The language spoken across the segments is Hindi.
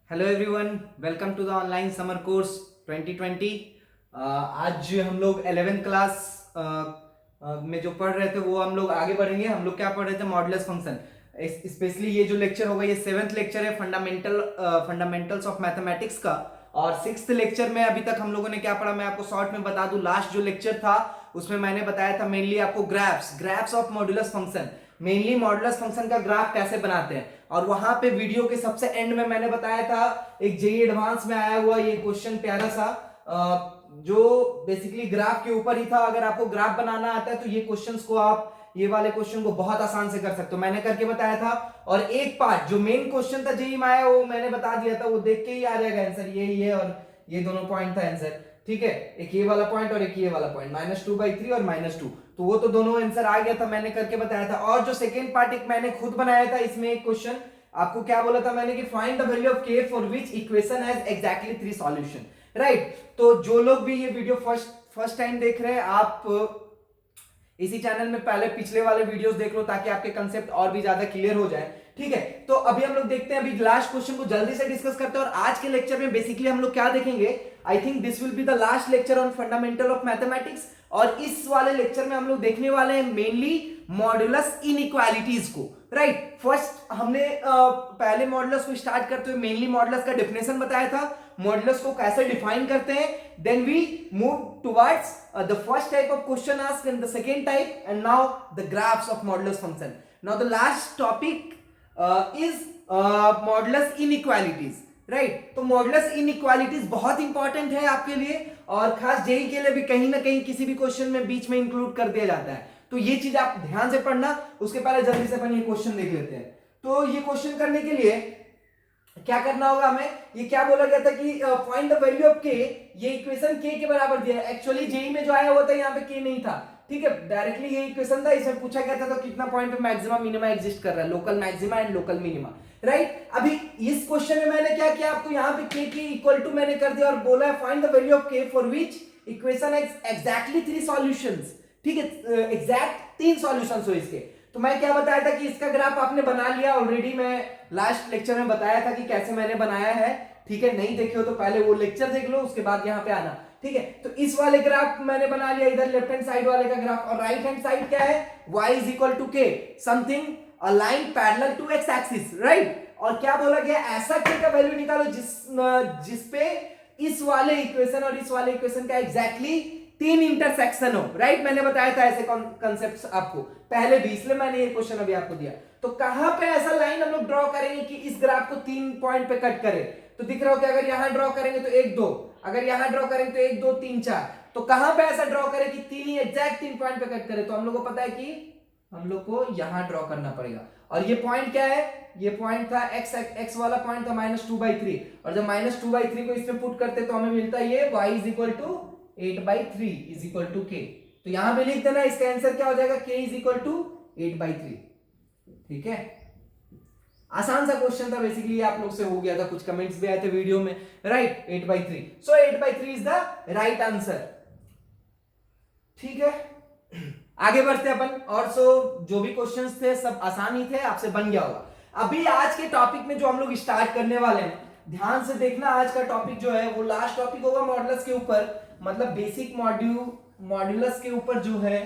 Hello everyone, welcome to the online summer course 2020। आज हम लोग 11th क्लास में जो पढ़ रहे थे वो हम लोग आगे बढ़ेंगे। हम लोग क्या पढ़ रहे थे? Modulus function. स्पेशली ये जो लेक्चर होगा ये 7th लेक्चर है फंडामेंटल्स ऑफ मैथमेटिक्स का। और 6th लेक्चर में अभी तक हम लोगों ने क्या पढ़ा मैं आपको शॉर्ट में बता दूं। लास्ट जो लेक्चर था उसमें मैंने बताया था मेनली आपको graphs of modulus function, mainly modulus function का ग्राफ कैसे बनाते हैं। और वहां पे वीडियो के सबसे एंड में मैंने बताया था एक जेई एडवांस में आया हुआ ये क्वेश्चन प्यारा सा जो बेसिकली ग्राफ के ऊपर ही था। अगर आपको ग्राफ बनाना आता है तो ये क्वेश्चंस को आप ये वाले क्वेश्चन को बहुत आसान से कर सकते हो, मैंने करके बताया था। और एक पार्ट जो मेन क्वेश्चन था जेई में आया वो मैंने बता दिया था, वो देख के ही आ जाएगा आंसर। ये और ये दोनों पॉइंट था आंसर, ठीक है। एक ये वाला पॉइंट और एक ये वाला पॉइंट, -2/3 और -2, तो वो तो दोनों आंसर आ गया था, मैंने करके बताया था। और जो सेकेंड पार्ट एक मैंने खुद बनाया था, इसमें एक क्वेश्चन आपको क्या बोला था मैंने कि find the value of k for which equation has exactly 3 solution, right. तो जो लोग भी ये वीडियो फर्स्ट टाइम देख रहे हैं, आप इसी चैनल में पहले पिछले वाले वीडियोस देख लो ताकि आपके कंसेप्ट और भी ज्यादा क्लियर हो जाए, ठीक है। तो अभी हम लोग देखते हैं, अभी लास्ट क्वेश्चन को जल्दी से डिस्कस करते हैं। और आज के लेक्चर में बेसिकली हम लोग क्या देखेंगे, I think this will be the last lecture on fundamental of mathematics. और इस वाले लेक्चर में हम लोग देखने वाले हैं मेनली मॉडुलस इनइक्वालिटीज को, राइट। फर्स्ट हमने पहले मॉडुलस को स्टार्ट करते हुए मेनली मॉडुलस का डेफिनेशन बताया था, मॉडुलस को कैसे डिफाइन करते हैं। Then we move towards the first type of question asked and the second type, and now the graphs of modulus function. Now the last topic is modulus inequalities, right. तो मॉडुलस इनइक्वालिटीज बहुत इंपॉर्टेंट है आपके लिए, और खास जेई के लिए भी कहीं ना कहीं किसी भी क्वेश्चन में बीच में इंक्लूड कर दिया जाता है। तो ये चीज आप ध्यान से पढ़ना। उसके पहले जल्दी से अपन ये क्वेश्चन देख लेते हैं। तो ये क्वेश्चन करने के लिए क्या करना होगा हमें, ये क्या बोला गया था कि find the value of k, ये इक्वेशन k के बराबर दिया है। एक्चुअली जेई में जो आया हुआ था यहाँ पे k नहीं था, ठीक है, डायरेक्टली ये इक्वेशन था। इसमें पूछा गया था तो कितना पॉइंट पे मैक्सिमा मिनिमा एग्जिस्ट कर रहा है, local maxima and local minima, right. अभी इस क्वेश्चन में मैंने क्या किया, आपको यहाँ पे k की इक्वल टू मैंने कर दिया और बोला है find the value of k for which equation exactly 3 solutions, ठीक है, एग्जैक्ट 3 सॉल्यूशंस हो इसके। तो मैं क्या बताया था कि इसका ग्राफ आपने बना लिया ऑलरेडी, मैं लास्ट लेक्चर में बताया था कि कैसे मैंने बनाया है, ठीक है। नहीं देखे हो तो पहले वो लेक्चर देख लो, उसके बाद यहाँ पे आना, ठीक है। तो इस वाले ग्राफ मैंने बना लिया, इधर लेफ्ट हैंड साइड वाले का ग्राफ, और राइट हैंड साइड क्या है, y is equal to k something a line parallel to x axis, right. और क्या बोला गया, ऐसा k का वैल्यू निकालो जिसपे इस वाले इक्वेशन और इस वाले इक्वेशन का एग्जैक्टली 3 इंटरसेक्शन हो, राइट। मैंने बताया था ऐसे कॉन्सेप्ट्स आपको पहले भी, इसलिए मैंने ये क्वेश्चन अभी आपको दिया। तो कहां पे ऐसा लाइन हम लोग ड्रॉ करेंगे कि इस ग्राफ को 3 पॉइंट पे कट करे। तो दिख रहा हो कि अगर यहां ड्रॉ करेंगे तो 1 2, अगर यहां ड्रॉ करेंगे तो 1 2 3 4, तो कहां पे ऐसा ड्रॉ करें कि 3 ही एग्जैक्ट 3 पॉइंट पे कट करे। तो हम लोग को पता है कि हम लोग को यहां ड्रॉ करना पड़ेगा। और ये पॉइंट क्या है, ये पॉइंट था x वाला पॉइंट था -2/3, और जब -2/3 को इसमें पुट करते तो हमें मिलता है ये y is equal to 8/3 is equal to k। तो यहां पे लिख देना, इसका आंसर क्या हो जाएगा, k इज इक्वल टू 8/3, ठीक है। आसान सा क्वेश्चन था, बेसिकली आप लोग से हो गया था, कुछ कमेंट्स भी आए थे वीडियो में, right. 8/3, so 8/3 is the right answer, ठीक है। आगे बढ़ते अपन। और जो भी क्वेश्चंस थे सब आसान ही थे, आपसे बन गया होगा। अभी आज के टॉपिक में जो हम लोग स्टार्ट करने वाले हैं, ध्यान से देखना, आज का टॉपिक जो है वो लास्ट टॉपिक होगा मॉडुलस के ऊपर, मतलब बेसिक मॉड्यूलस के ऊपर जो है।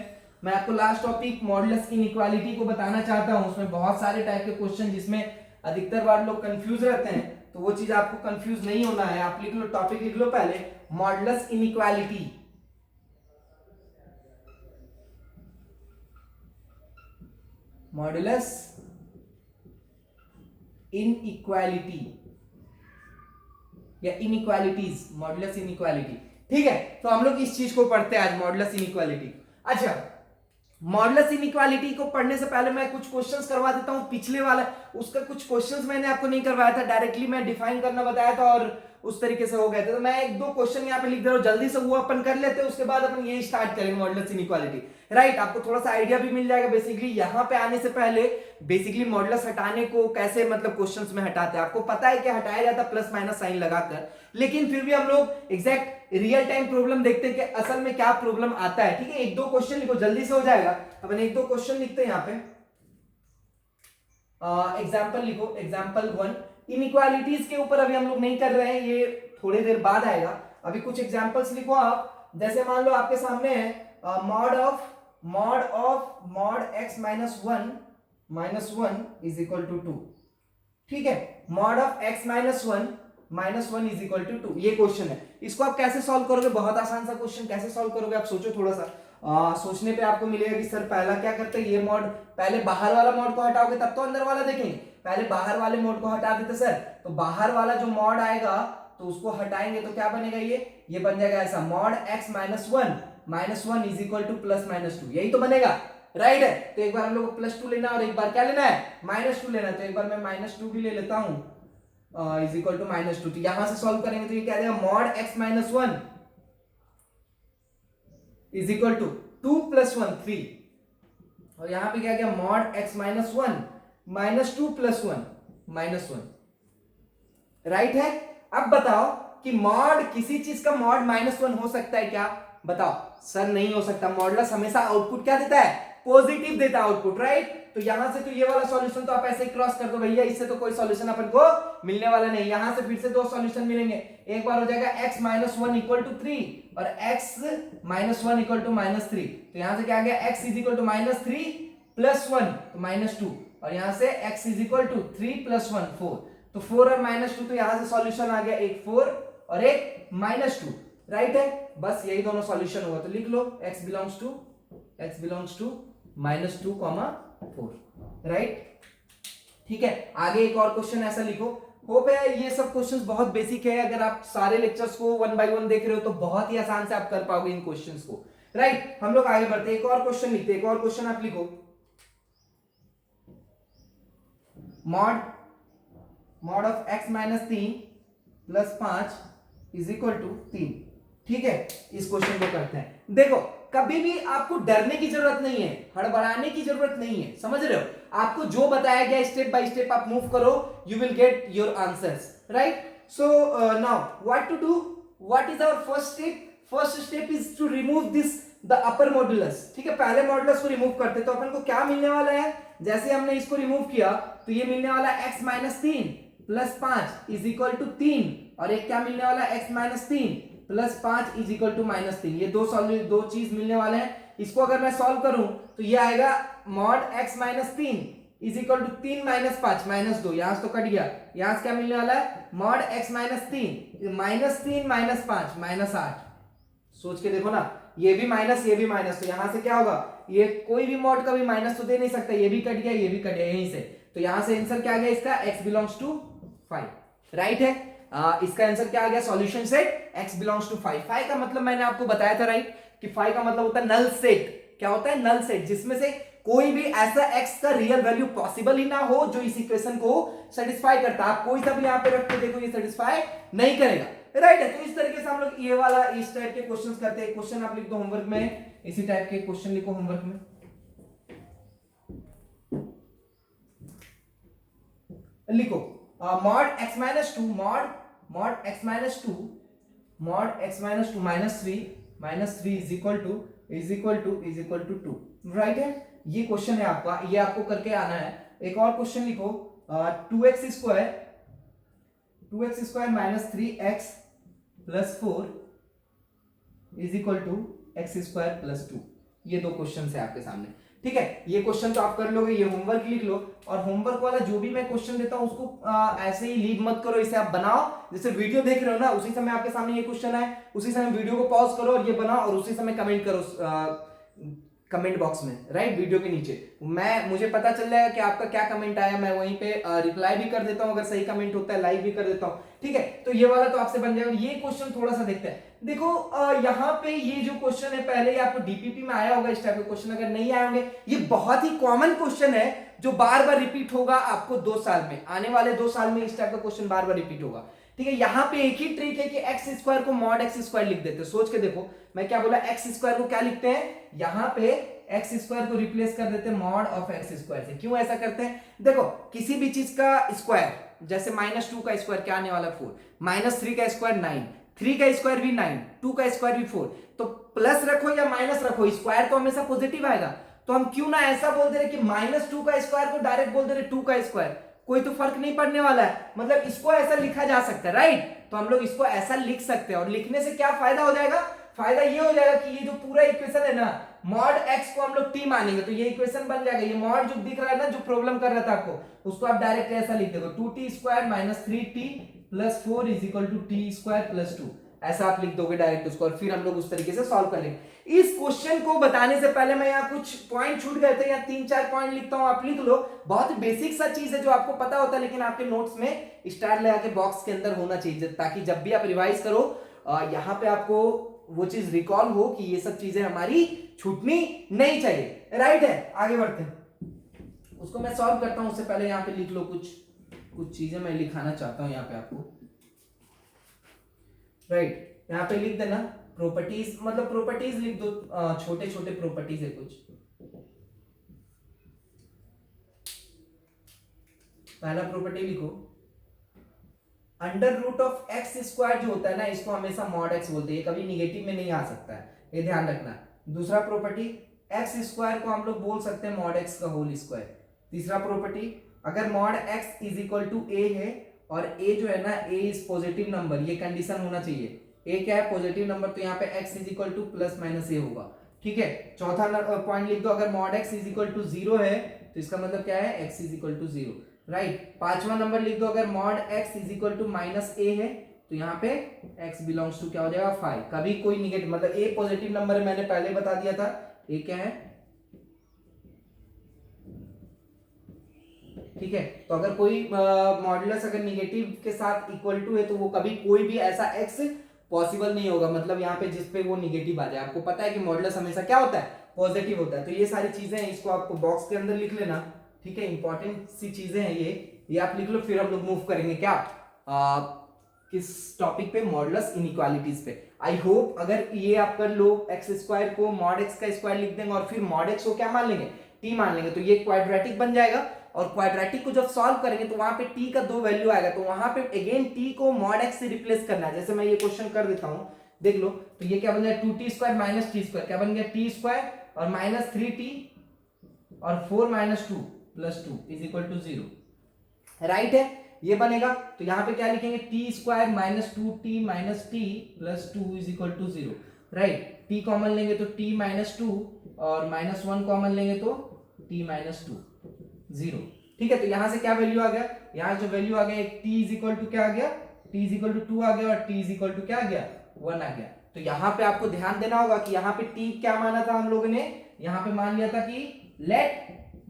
मैं आपको लास्ट टॉपिक मॉडुलस इनइक्वालिटी को बताना चाहता हूं। उसमें बहुत सारे टाइप के क्वेश्चन जिसमें अधिकतर बार लोग कंफ्यूज रहते हैं, तो वो चीज आपको कंफ्यूज नहीं होना है। आप लिख लो, टॉपिक लिख लो पहले, मॉडुलस इनइक्वालिटी। मॉडुलस इनइक्वालिटी या इनइक्वालिटीज, मॉडुलस इनइक्वालिटी, ठीक है। तो हम लोग इस चीज को पढ़ते हैं आज, मॉडुलस इनइक्वालिटी। अच्छा, मॉडुलस इनइक्वालिटी को पढ़ने से पहले मैं कुछ क्वेश्चंस करवा देता हूं। पिछले वाला उसका कुछ क्वेश्चंस मैंने आपको नहीं करवाया था, डायरेक्टली मैं डिफाइन करना बताया था और उस तरीके से हो गए थे। तो मैं 1 2 क्वेश्चन यहाँ पे लिख दे रहा हूं, जल्दी से वो अपन कर लेते हैं, उसके बाद अपन ये स्टार्ट करेंगे मॉडुलस इनइक्वालिटी, राइट। आपको थोड़ा सा आइडिया भी मिल जाएगा बेसिकली यहाँ पे आने से पहले, बेसिकली मॉडुलस हटाने को कैसे मतलब क्वेश्चंस में हटाते हैं। आपको पता है कि हटाया जाता प्लस माइनस साइन लगाकर, लेकिन फिर भी हम लोग एग्जैक्ट रियल टाइम प्रॉब्लम देखते हैं कि असल में क्या प्रॉब्लम आता है, ठीक है। 1 2 क्वेश्चन लिखो, जल्दी से हो जाएगा। अपन 1 2 क्वेश्चन लिखते हैं यहाँ पे। एग्जाम्पल लिखो, एग्जाम्पल 1, इनइक्वालिटीज के ऊपर अभी हम लोग नहीं कर रहे हैं, ये थोड़ी देर बाद आएगा। अभी कुछ एग्जांपल्स लिखो आप, जैसे मान लो आपके सामने है mod x minus one is equal to 2। ठीक है, mod of x minus one is equal to 2, ये क्वेश्चन है। इसको आप कैसे सॉल्व करोगे? बहुत आसान सा क्वेश्चन, कैसे सॉल्व करोगे आप सोचो थोड़ा सा। सोचने पे आपको मिलेगा कि सर पहला क्या करते हैं, ये मॉड पहले बाहर वाला मॉड को हटाओगे तब तो अंदर वाला देखेंगे, पहले बाहर वाले मॉड को हटा देते सर, तो बाहर वाला जो मॉड आएगा तो उसको हटाएंगे तो क्या बनेगा, ये बन जाएगा ऐसा, mod x minus one is equal to plus minus 2, यही तो बनेगा, राइट है। तो एक बार हम लोग को प्लस 2 लेना और एक बार क्या लेना है, माइनस 2 लेना है, तो एक बार मैं माइनस 2 भी ले लेता हूं इज इक्वल टू माइनस 2। तो यहां से सॉल्व करेंगे तो ये क्या देगा, mod x minus 1 is equal to 2 plus 1 3, और यहां पे क्या गया, mod x minus 1 minus 2 plus 1 minus 1, right है। अब बताओ कि मॉड, किसी चीज का मॉड माइनस 1 हो सकता है क्या? बताओ सर नहीं हो सकता, मॉडुलस हमेशा आउटपुट क्या देता है, पॉजिटिव देता है आउटपुट, राइट। तो यहां से तो ये वाला सॉल्यूशन तो आप ऐसे ही क्रॉस कर दो भैया, इससे तो कोई सॉल्यूशन अपन को मिलने वाला नहीं। यहां से फिर से दो सॉल्यूशन मिलेंगे, एक बार हो जाएगा x माइनस 1 इक्वल टू 3 और x minus 1 equal to minus 3। तो यहां से क्या आ गया, x is equal to minus 3 plus 1 तो माइनस 2, और यहां से x is equal to 3 plus 1 4, तो 4 और माइनस 2, तो यहां से सॉल्यूशन आ गया एक 4 और एक माइनस 2, राइट है। बस यही दोनों सॉल्यूशन हुआ, तो लिख लो x belongs to minus 2 4, right. ठीक है, आगे एक और क्वेश्चन ऐसा लिखो। होप है ये सब क्वेश्चंस बहुत बेसिक है, अगर आप सारे लेक्चर्स को 1 बाय 1 देख रहे हो तो बहुत ही आसान से आप कर पाओगे इन क्वेश्चंस को, राइट। हम लोग आगे बढ़ते, एक और क्वेश्चन लिखते, एक और क्वेश्चन आप लिखो, mod of x minus 3 plus 5 is equal to 3। ठीक है, इस क्वेश्चन को करते हैं। देखो कभी भी आपको डरने की जरूरत नहीं है, हड़बड़ाने की जरूरत नहीं है, समझ रहे हो। आपको जो बताया गया स्टेप बाय स्टेप आप मूव करो, you will get your answers, right. So now what to do, what is our first step? First step is to remove this the upper modulus. ठीक है, पहले मॉड्यूलस को रिमूव करते, तो अपन को क्या मिलने वाला है, जैसे हमने इसको रिमूव किया तो ये मिलने वाला है x minus 3 plus 5 is equal to 3, और एक क्या मिलने वाला है, x minus 3 plus 5 is equal to minus 3। ये दो चीज मिलने वाले हैं। इसको अगर मैं सॉल्व करूं तो ये आएगा mod x minus 3 is equal to 3 minus 5 minus 2, यहां से तो कट गया, यहां से क्या मिलने वाला है, mod x minus 3 minus 5 minus 8। सोच के देखो ना, ये भी माइनस ये भी माइनस, तो यहां से क्या होगा, ये कोई भी मॉड का भी माइनस तो दे नहीं सकता, ये भी कट गया ये भी कट गया यहीं से, तो यहां से आंसर क्या आ गया इसका, x बिलोंग्स टू 5, राइट है। इसका आंसर क्या आ गया, solution set x belongs to 5। 5 का मतलब मैंने आपको बताया था, राइट, कि 5 का मतलब होता है नल सेट। क्या होता है, नल सेट, जिसमें से कोई भी ऐसा x का रियल वैल्यू पॉसिबल ही ना हो जो इस इक्वेशन को सेटिस्फाई करता। आप कोई सा भी यहां पे रख के देखो, ये सेटिस्फाई नहीं करेगा, राइट है। तो इस तरीके से हम लोग ये वाला इस टाइप के क्वेश्चंस करते हैं। क्वेश्चन आप लिख दो होमवर्क में, इसी टाइप के क्वेश्चन लिखो होमवर्क में, लिखो mod x minus 2 mod x minus 2 minus 3 is equal to 2, right है। ये क्वेश्चन है आपका, ये आपको करके आना है। एक और क्वेश्चन लिखो 2x square minus 3x plus 4 is equal to x square plus 2। ये दो क्वेश्चन है आपके सामने, ठीक है। ये क्वेश्चन तो आप कर लोगे, ये होमवर्क लिख लो, और होमवर्क वाला जो भी मैं क्वेश्चन देता हूं उसको ऐसे ही लीव मत करो, इसे आप बनाओ। जैसे वीडियो देख रहे हो ना, उसी समय आपके सामने ये क्वेश्चन है, उसी समय वीडियो को पॉज करो और ये बनाओ, और उसी समय कमेंट करो कमेंट बॉक्स में, राइट, वीडियो के नीचे। मुझे पता चल जाएगा कि आपका क्या कमेंट आया, मैं वहीं पे रिप्लाई भी कर देता हूं, अगर सही कमेंट होता है लाइक भी कर देता हूं, ठीक है। तो ये वाला तो आपसे बन जाएगा। ये क्वेश्चन थोड़ा सा देखते हैं। देखो यहाँ पे ये जो क्वेश्चन है, पहले ही आपको डीपीपी में आया होगा इस टाइप के क्वेश्चन, अगर नहीं आए होंगे, ये बहुत ही कॉमन क्वेश्चन है जो बार बार रिपीट होगा आपको 2 साल में, आने वाले 2 साल में इस टाइप का क्वेश्चन बार बार रिपीट होगा, ठीक है। यहाँ पे एक ही ट्रिक है कि एक्स स्क्वायर को मॉड एक्स स्क्वायर लिख देते हैं। सोच के देखो मैं क्या बोला, एक्स स्क्वायर को क्या लिखते हैं, यहाँ पे एक्स स्क्वायर को रिप्लेस कर देते हैं मॉड ऑफ एक्स स्क्वायर से। क्यों ऐसा करते हैं, देखो किसी भी चीज का स्क्वायर, जैसे -2 का स्क्वायर क्या आने वाला 4, -3 का स्क्वायर 9, 3 का स्क्वायर भी 9, 2 का स्क्वायर भी 4, तो प्लस रखो या माइनस रखो, स्क्वायर तो हमेशा पॉजिटिव आएगा। तो हम क्यों ना ऐसा बोल दे रहे कि -2 का स्क्वायर को डायरेक्ट बोल दे रहे 2 का स्क्वायर, कोई तो फर्क नहीं पड़ने वाला है, मतलब इसको ऐसा लिखा जा सकता है, राइट। तो हम लोग इसको ऐसा लिख सकते हैं, और लिखने से क्या फायदा हो जाएगा, फायदा ये हो जाएगा कि ये जो पूरा इक्वेशन है ना, मॉड एक्स को हम लोग टी मानेंगे तो ये इक्वेशन बन जाएगा। ये मॉड जो दिख रहा है ना, जो प्रॉब्लम कर रहा था आपको, उसको आप डायरेक्ट ऐसा लिख दोगे, 2t² - 3t + 4 = t² + 2, ऐसा आप लिख दोगे डायरेक्ट उसको, और फिर हम लोग उस तरीके से सॉल्व कर लेंगे। इस क्वेश्चन को बताने से पहले मैं यहाँ कुछ पॉइंट छूट गए थे, यहाँ 3-4 पॉइंट लिखता हूँ, आप लिख लो। बहुत बेसिक सा चीज है जो आपको पता होता है, लेकिन आपके नोट्स में स्टार लगा के बॉक्स के अंदर होना चाहिए, ताकि जब भी आप रिवाइज करो यहाँ पे आपको वो चीज रिकॉल हो कि ये सब चीजें हमारी छूटनी नहीं चाहिए, राइट है। आगे बढ़ते हैं, उसको मैं सॉल्व करता हूं, उससे पहले यहाँ पे लिख लो कुछ चीजें मैं लिखाना चाहता हूं यहाँ पे आपको, राइट। यहाँ पे लिख देना प्रॉपर्टीज, मतलब प्रॉपर्टीज लिख दो, छोटे छोटे प्रॉपर्टीज है कुछ। पहला प्रॉपर्टी लिखो, √(x²) जो होता है ना, इसको हमेशा मॉड x बोलते हैं, कभी निगेटिव में नहीं आ सकता है, ये ध्यान रखना। दूसरा प्रॉपर्टी, x² को हम लोग बोल सकते हैं मॉड x का होल स्क्वायर। तीसरा प्रॉपर्टी, अगर मॉड x = a है और a जो है ना, a इज पॉजिटिव नंबर, ये कंडीशन होना चाहिए। a क्या है, पॉजिटिव नंबर, तो यहाँ पे x = +-a होगा, ठीक है। चौथा पॉइंट लिख दो, अगर मॉड x = 0 है तो इसका मतलब क्या है, x = 0, राइट। पांचवा नंबर लिख दो, अगर मॉड x = -a है तो यहाँ पे x बिलोंग्स टू क्या हो जाएगा, 5। कभी कोई निगेटिव, मतलब a पॉजिटिव नंबर है, मैंने पहले बता दिया था, a क्या है, ठीक है। तो अगर कोई मॉडुलस अगर निगेटिव के साथ इक्वल टू है तो वो कभी कोई भी ऐसा x पॉसिबल नहीं होगा, मतलब यहाँ पे जिसपे वो निगेटिव आ जाए। आपको पता है कि मॉडुलस हमेशा क्या होता है, पॉजिटिव होता है। तो ये सारी चीजें हैं, इसको आपको बॉक्स के अंदर लिख लेना, ठीक है। इंपॉर्टेंट सी चीजें हैं ये आप लिख लो, फिर हम लोग मूव करेंगे क्या किस टॉपिक पे, मॉडुलस इनइक्वालिटीज पे। आई होप अगर ये आप कर लो, x² को मॉड x का स्क्वायर लिख देंगे और फिर मॉड x को क्या मान लेंगे, t मान लेंगे, तो ये क्वाड्रेटिक बन जाएगा। और क्वाड्रेटिक को जब सॉल्व करेंगे तो वहां पे t का 2 वैल्यू आएगा, तो वहां पे अगेन t को मॉड x से रिप्लेस करना है। जैसे मैं ये क्वेश्चन कर देता हूं, देख लो, तो ये क्या बन जाएगा, 2t² - t², क्या बन गया, t² और -3t और 4 - 2 + 2 = 0, राइट है, ये बनेगा। तो यहाँ पे क्या लिखेंगे, t² - 2t - t + 2 = 0, right. t common लेंगे तो t - 2 और -1 कॉमन लेंगे तो t - 2, 0, ठीक है। तो यहां से क्या वैल्यू आ गया, यहां जो वैल्यू आ गया, एक t = क्या आ गया, t = 2 आ गया और t = क्या आ गया, 1 आ गया। तो यहाँ पे आपको ध्यान देना होगा कि यहाँ पे t क्या माना था हम लोगों ने, यहाँ पे मान लिया था कि लेट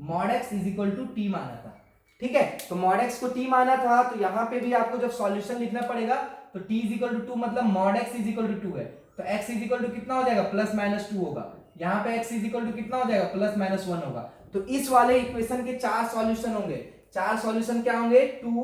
मॉड x = t माना था, ठीक है। तो मॉड x को t माना था, तो यहाँ पे भी आपको जब सॉल्यूशन लिखना पड़ेगा तो t = 2, मतलब मॉड x = 2 है, तो x = कितना हो जाएगा, +-2 होगा। यहाँ पे x = कितना हो जाएगा, +-1 होगा। तो इस वाले इक्वेशन के 4 सॉल्यूशन होंगे। 4 सॉल्यूशन क्या होंगे, 2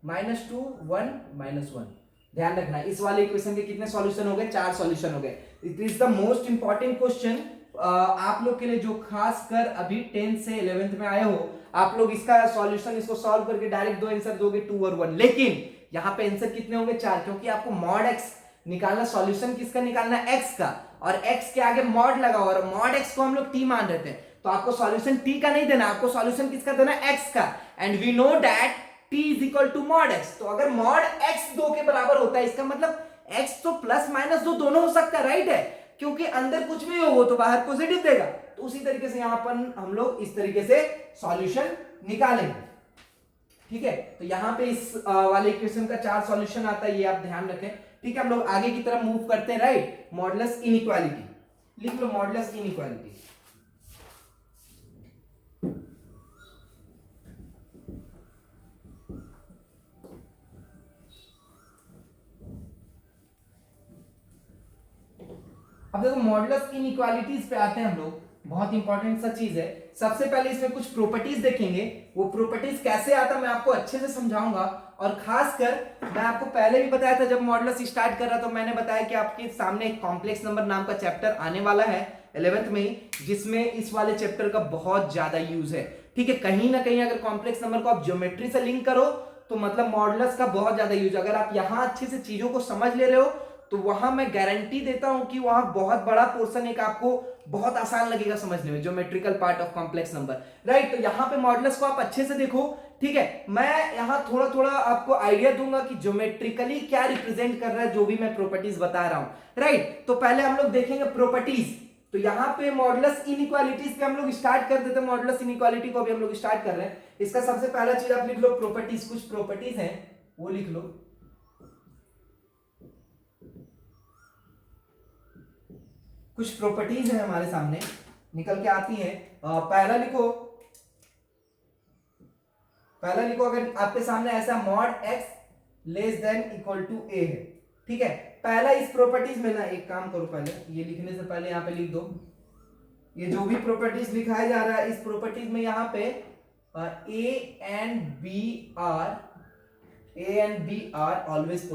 -2 1 -1, ध्यान रखना। इस वाले इक्वेशन के कितने सॉल्यूशन हो गए, 4 सॉल्यूशन हो गए। It is the most important question आप लोग के लिए, जो खास कर अभी 10th से 11th में आए हो। आप लोग इसका सॉल्यूशन, इसको सॉल्व करके डायरेक्ट 2 आंसर दोगे, 2 और 1, लेकिन यहाँ पे आंसर कितने होंगे, 4, क्योंकि आपको मॉड x निकालना, सॉल्यूशन किसका निकालना, x का, और x के आगे मॉड लगा हुआ, और मॉड x को हम लोग t मान रहे थे, तो आपको सॉल्यूशन t का नहीं देना, आपको सॉल्यूशन किसका देना, x का। And we know that t = mod x। तो अगर मॉड x 2 के बराबर होता है, इसका मतलब x तो +-2 दोनों हो सकता है, राइट है, क्योंकि अंदर कुछ भी हो वो तो बाहर पॉजिटिव देगा। तो उसी तरीके से यहाँ पर हम लोग इस तरीके से सॉल्यूशन निकालेंगे, ठीक है। तो यहाँ पे इस वाले इक्वेशन का 4 सॉल्यूशन आता है, ये आप ध्यान रखें, ठीक है। हम लोग आगे की तरफ मूव करते हैं, राइट। मॉडुलस इनइक्वालिटी लिख लो, मॉडुलस इनइक्वालिटी। अब देखो, मॉडुलस इनइक्वालिटीज पे आते हैं हम लोग, बहुत इंपॉर्टेंट सा चीज है। सबसे पहले इसमें कुछ प्रॉपर्टीज देखेंगे, वो प्रॉपर्टीज कैसे आता मैं आपको अच्छे से समझाऊंगा। और खासकर मैं आपको पहले भी बताया था, जब मॉडुलस स्टार्ट कर रहा था, तो मैंने बताया कि आपके सामने एक कॉम्प्लेक्स नंबर नाम का चैप्टर आने वाला है 11th में ही, जिसमें इस वाले चैप्टर का बहुत ज्यादा यूज है, ठीक है। कहीं ना कहीं अगर कॉम्प्लेक्स नंबर को आप ज्योमेट्री से लिंक करो तो मतलब मॉडुलस का बहुत ज्यादा यूज, अगर आप यहां अच्छे से चीजों को समझ ले रहे हो तो वहां मैं गारंटी देता हूं कि वहां बहुत बड़ा पोर्शन एक आपको बहुत आसान लगेगा समझने में, geometrical path of complex number, right. तो यहां पे मॉडुलस को आप अच्छे से देखो ठीक है, मैं यहां थोड़ा थोड़ा आपको आइडिया दूंगा कि ज्योमेट्रिकली क्या रिप्रेजेंट कर रहा है जो भी मैं प्रॉपर्टीज बता रहा हूं, राइट। तो पहले हम लोग देखेंगे प्रॉपर्टीज। तो यहां पे मॉडुलस इनइक्वालिटीज पे हम लोग स्टार्ट कर देते हैं, मॉडुलस इनइक्वालिटी को भी हम लोग स्टार्ट कर रहे हैं। इसका सबसे पहला चीज आप लिख लो प्रॉपर्टीज, कुछ प्रॉपर्टीज हैं वो लिख लो। कुछ प्रॉपर्टीज है हमारे सामने निकल के आती है। पहला लिखो, अगर आपके सामने ऐसा mod x less than equal to a है, ठीक है। पहला इस प्रॉपर्टीज में ना, एक काम करो, पहले ये लिखने से पहले यहां पे लिख दो, ये जो भी प्रॉपर्टीज लिखाया जा रहा है इस प्रॉपर्टीज में यहां पे a and b are always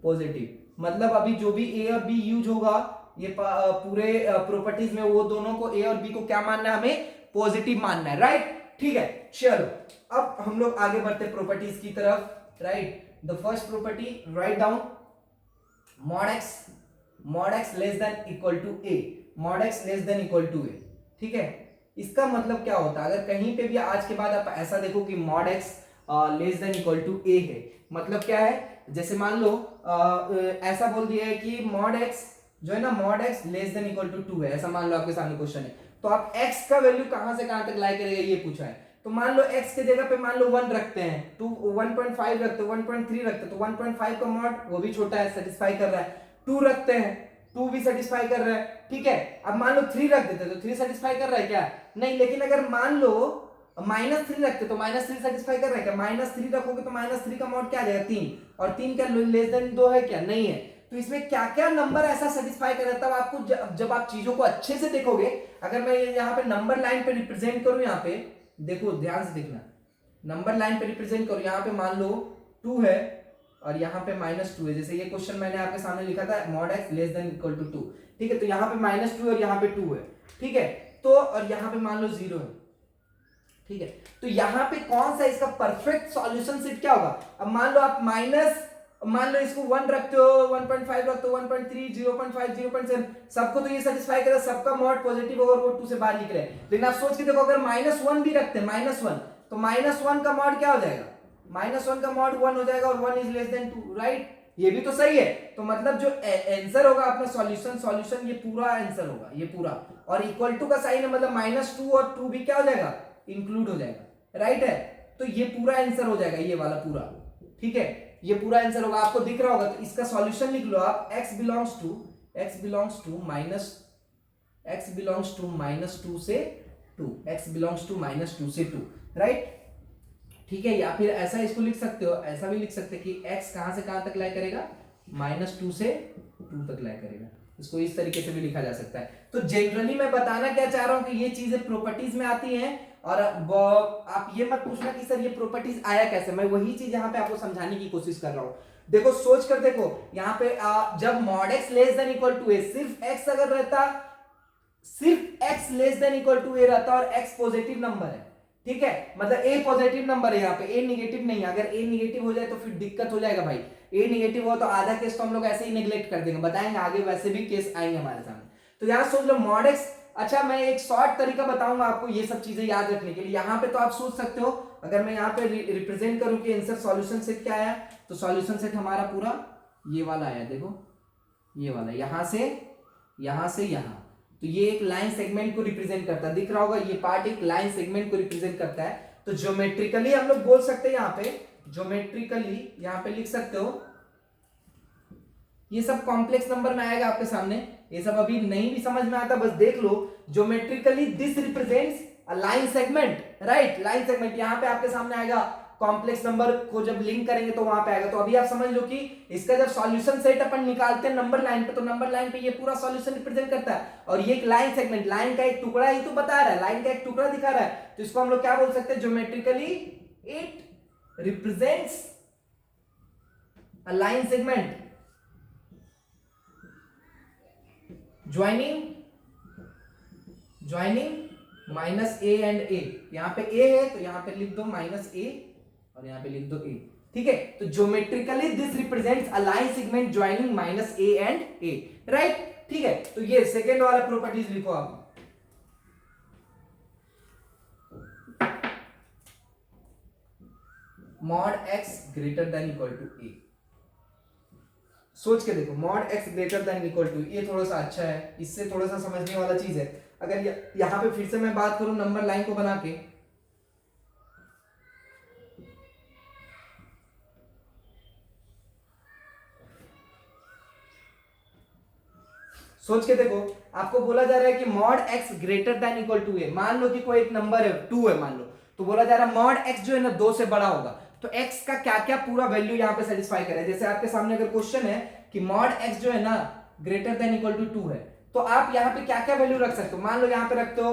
positive. मतलब अभी जो भी ए और बी यूज होगा ये पूरे प्रॉपर्टीज में, वो दोनों को ए और बी को क्या मानना है, हमें पॉजिटिव मानना है, राइट। ठीक है, चलो अब हम लोग आगे बढ़ते प्रॉपर्टीज की तरफ, right. The first property, right down mod x less than equal to a, mod x less than equal to a, ठीक है। इसका मतलब क्या होता है, अगर कहीं पे भी आज के बाद आप ऐसा देखो कि mod x less than equal to a है, मतलब क्या है, जैसे मान लो ऐसा बोल दिया है कि मॉड एक्स जो है ना, mod x less than equal to 2 है, ऐसा मान लो आपके सामने क्वेश्चन है। तो आप x का वैल्यू कहां से कहां तक लाई करेगा ये पूछा है। तो मान लो x के जगह पे मान लो 1 रखते हैं, 1.5 रखते हैं, 1.3 रखते हैं, तो 1.5 का मॉड वो भी छोटा है, सेटिस्फाई कर रहा है। 2 रखते हैं, 2 भी सेटिस्फाई कर रहा है, ठीक है। अब मान लो 3 रख देते तो 3 सेटिस्फाई कर रहा है क्या, नहीं। लेकिन अगर मान लो -3 रखते तो -3 सेटिस्फाई कर रहा है क्या, -3 रखोगे तो -3 का मॉड क्या आ जाएगा 3, और 3 क्या लेस देन 2 है क्या, नहीं है। तो इसमें क्या क्या नंबर ऐसा सेटिस्फाई कर रहा है, तब आपको जब आप चीजों को अच्छे से देखोगे, अगर मैं यहाँ पे नंबर लाइन पे रिप्रेजेंट करूं, यहाँ पे देखो ध्यान से देखना, नंबर लाइन पे रिप्रेजेंट करूं, यहाँ पे मान लो 2 है और यहाँ पे -2 है। जैसे ये क्वेश्चन मैंने आपके सामने लिखा था mod x less than equal to 2, ठीक है। तो यहाँ पे -2 और यहाँ पे 2 है, ठीक है। तो और यहाँ पे मान लो 0 है, ठीक है। तो यहाँ पे कौन सा इसका परफेक्ट सॉल्यूशन सेट क्या होगा। अब मान लो आप मान लो इसको 1 रखते हो, 1.5 रखते हो, 1.3, 0.5, 0.7, सबको तो ये सेटिस्फाई करे, सबका मॉड पॉजिटिव होगा और वो 2 से बाहर निकले। लेकिन आप सोच के देखो, अगर -1 भी रखते हैं, -1, तो -1 का मॉड क्या हो जाएगा, -1 का मॉड 1 हो जाएगा और 1 इज लेस देन 2, राइट। ये भी तो सही है। तो मतलब जो आंसर होगा अपना सॉल्यूशन ये पूरा आंसर होगा, ये पूरा, और इक्वल टू का साइन है, मतलब -2 और 2 भी क्या हो जाएगा, इंक्लूड हो जाएगा, राइट है। तो ये पूरा आंसर हो जाएगा, ये वाला पूरा, ठीक है, ये पूरा आंसर होगा, आपको दिख रहा होगा। तो इसका सॉल्यूशन लिख लो आप, x बिलोंग्स टू -2 से 2, x बिलोंग्स टू -2 से 2, राइट, ठीक है। या फिर ऐसा इसको लिख सकते हो, ऐसा भी लिख सकते हैं कि x कहां से कहां तक लाई करेगा, -2 से 2 तक लाई करेगा। इसको इस तरीके से भी लिखा जा सकता है। तो जनरली मैं बताना क्या चाह रहा हूं कि ये चीजें प्रॉपर्टीज में आती हैं, और आप ये मत पूछना कि सर ये प्रॉपर्टीज आया कैसे, मैं वही चीज यहाँ पे आपको समझाने की कोशिश कर रहा हूँ। देखो सोच कर देखो, यहाँ पे जब mod x less than equal to a, सिर्फ x अगर रहता, सिर्फ x less than equal to a रहता और x पॉजिटिव नंबर है, ठीक है, मतलब a पॉजिटिव नंबर है, यहाँ पे a निगेटिव नहीं है। अगर a निगेटिव हो जाए तो फिर दिक्कत हो जाएगा भाई। a निगेटिव हो तो आधा केस तो हम लोग ऐसे ही नेग्लेक्ट कर देंगे, बताएंगे आगे वैसे भी केस आएंगे हमारे सामने। तो यहाँ सोच लो मॉड एक्स, अच्छा मैं एक शॉर्ट तरीका बताऊंगा आपको ये सब चीजें याद रखने के लिए। यहाँ पे तो आप सोच सकते हो, अगर मैं यहाँ पे रिप्रेजेंट करूं कि आंसर सॉल्यूशन सेट क्या आया, तो सॉल्यूशन सेट हमारा पूरा ये वाला आया, देखो ये वाला, यहां से यहां। तो ये एक लाइन सेगमेंट को रिप्रेजेंट करता है, दिख रहा होगा, ये पार्ट एक लाइन सेगमेंट को रिप्रेजेंट करता है। तो ज्योमेट्रिकली हम लोग बोल सकते हैं, यहाँ पे ज्योमेट्रिकली यहाँ पे लिख सकते हो, ये सब कॉम्प्लेक्स नंबर में आएगा आपके सामने, ये सब अभी नहीं भी समझ में आता बस देख लो। Geometrically this represents a line segment, right, line segment. यहाँ पे आपके सामने आएगा, कॉम्प्लेक्स नंबर को जब लिंक करेंगे तो वहां पे आएगा। तो अभी आप समझ लो कि इसका जब सॉल्यूशन सेट अपन निकालते हैं नंबर लाइन पे, तो नंबर लाइन पे ये पूरा सॉल्यूशन रिप्रेजेंट करता है, और ये एक लाइन सेगमेंट, लाइन का एक टुकड़ा ही तो बता रहा है, लाइन का एक टुकड़ा दिखा रहा है। तो इसको हम लोग क्या बोल सकते हैं, geometrically it represents a line segment joining minus a and a. यहाँ पे ए है तो यहाँ पे लिख दो -a और यहाँ पे लिख दो a, ठीक है। तो geometrically this represents a line segment joining -a and a, right, ठीक है। तो ये सेकेंड वाला प्रॉपर्टीज लिखो आप। Mod x greater than equal to a. सोच के देखो, mod x greater than equal to, ये थोड़ा सा अच्छा है, इससे थोड़ा सा समझने वाला चीज है। अगर यहां पे फिर से मैं बात करूं नंबर लाइन को बना के, सोच के देखो, आपको बोला जा रहा है कि mod x greater than equal to a. मान लो कि कोई एक नंबर है 2 है मान लो, तो बोला जा रहा है मॉड एक्स जो है ना 2 से बड़ा होगा, तो एक्स का क्या क्या पूरा वैल्यू यहाँ पे सेटिस्फाई करे। जैसे आपके सामने अगर क्वेश्चन है कि मॉड एक्स जो है ना ग्रेटर देन इक्वल टू 2 है, तो आप यहाँ पे क्या क्या वैल्यू रख सकते हो। मान लो यहाँ पे रखते हो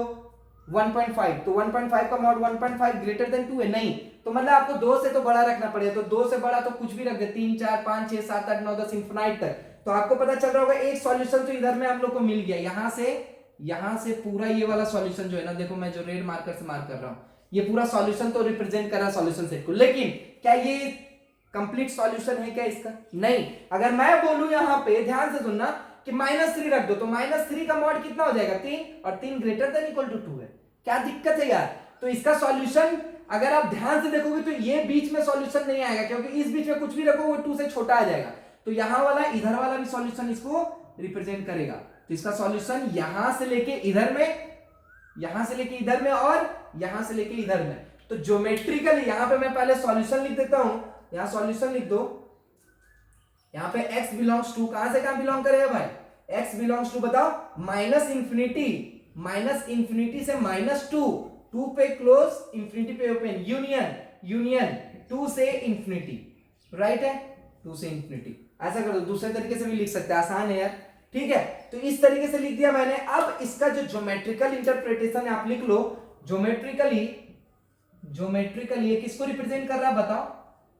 1.5, तो 1.5 का मॉड 1.5 ग्रेटर देन 2 है, नहीं तो मतलब आपको 2 से तो बड़ा रखना पड़ेगा। तो 2 से बड़ा तो कुछ भी रख दे, 3 4 5 6 7 8 9 10 इंफिनाइट तक। तो आपको पता चल रहा होगा एक सॉल्यूशन तो इधर में हम लोग को मिल गया। यहां से पूरा ये वाला सॉल्यूशन जो है ना, देखो मैं जो रेड मार्कर से मार्क कर रहा हूं, ये पूरा सॉल्यूशन तो रिप्रेजेंट कर रहा है सॉल्यूशन सेट को, लेकिन क्या ये कंप्लीट सॉल्यूशन है क्या इसका? नहीं। अगर मैं बोलूं यहां पे, ध्यान से सुनना, कि -3 रख दो, तो -3 का मॉड कितना हो जाएगा? 3, और 3 ग्रेटर देन इक्वल टू 2 है। क्या दिक्कत है यार? तो इसका सॉल्यूशन अगर आप ध्यान से देखोगे तो ये बीच में सॉल्यूशन नहीं आएगा, क्योंकि इस बीच में कुछ भी रखो वो 2 से छोटा आ जाएगा। तो यहां वाला इधर वाला भी सॉल्यूशन इसको रिप्रेजेंट करेगा। तो इसका सॉल्यूशन यहां से लेके इधर में, यहां से लेके इधर में, और यहां से लेके इधर में। तो ज्योमेट्रिकली यहां पे मैं पहले सॉल्यूशन लिख देता हूं, यहां सॉल्यूशन लिख दो। यहां पे x बिलोंग्स टू, कहां से कहां बिलोंग करेगा भाई? x बिलोंग्स टू बताओ, माइनस इंफिनिटी से -2, 2 पे क्लोज, इंफिनिटी पे ओपन, यूनियन 2 से इंफिनिटी, राइट है? 2 से इंफिनिटी। ऐसा कर दो, दूसरे तरीके से भी लिख सकते हैं, आसान है यार, ठीक है? तो इस तरीके से लिख दिया मैंने। अब इसका जो ज्योमेट्रिकल इंटरप्रिटेशन है आप लिख लो। ज्योमेट्रिकली ये किसको रिप्रेजेंट कर रहा है बताओ?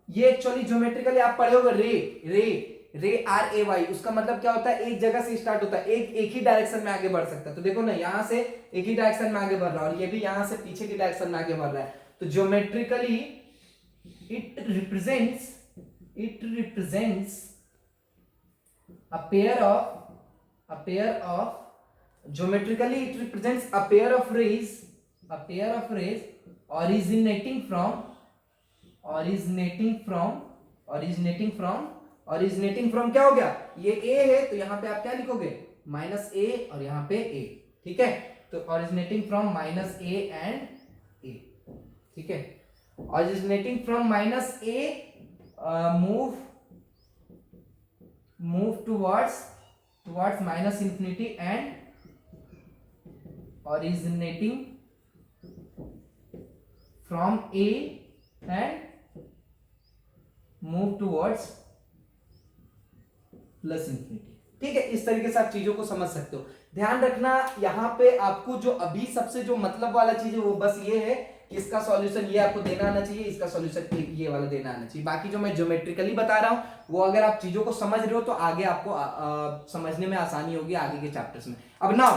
ये एक्चुअली ज्योमेट्रिकली आप पढ़े होगे रे RAY, उसका मतलब क्या होता है? एक जगह से स्टार्ट होता है, एक ही डायरेक्शन में आगे बढ़ सकता है। तो देखो ना, यहां से एक ही डायरेक्शन में आगे बढ़ रहा है, और ये भी यहां से पीछे की डायरेक्शन में आगे बढ़ रहा है। तो geometrically it represents a pair of geometrically it represents a pair of rays originating from क्या हो गया? ये A है, तो यहां पे आप क्या लिखोगे? -A, और यहां पे A, ठीक है? तो originating from -A and A, ठीक है? originating from -A move towards -infinity, and originating from A and move towards +infinity, ठीक है? इस तरीके से आप चीजों को समझ सकते हो। ध्यान रखना, यहां पे आपको जो अभी सबसे जो मतलब वाला चीज है वो बस ये है कि इसका सॉल्यूशन ये आपको देना आना चाहिए, इसका सॉल्यूशन ये वाला देना आना चाहिए। बाकी जो मैं ज्योमेट्रिकली बता रहा हूं वो अगर आप चीजों को समझ रहे हो तो आगे आपको समझने में आसानी होगी आगे के चैप्टर्स में। अब नाउ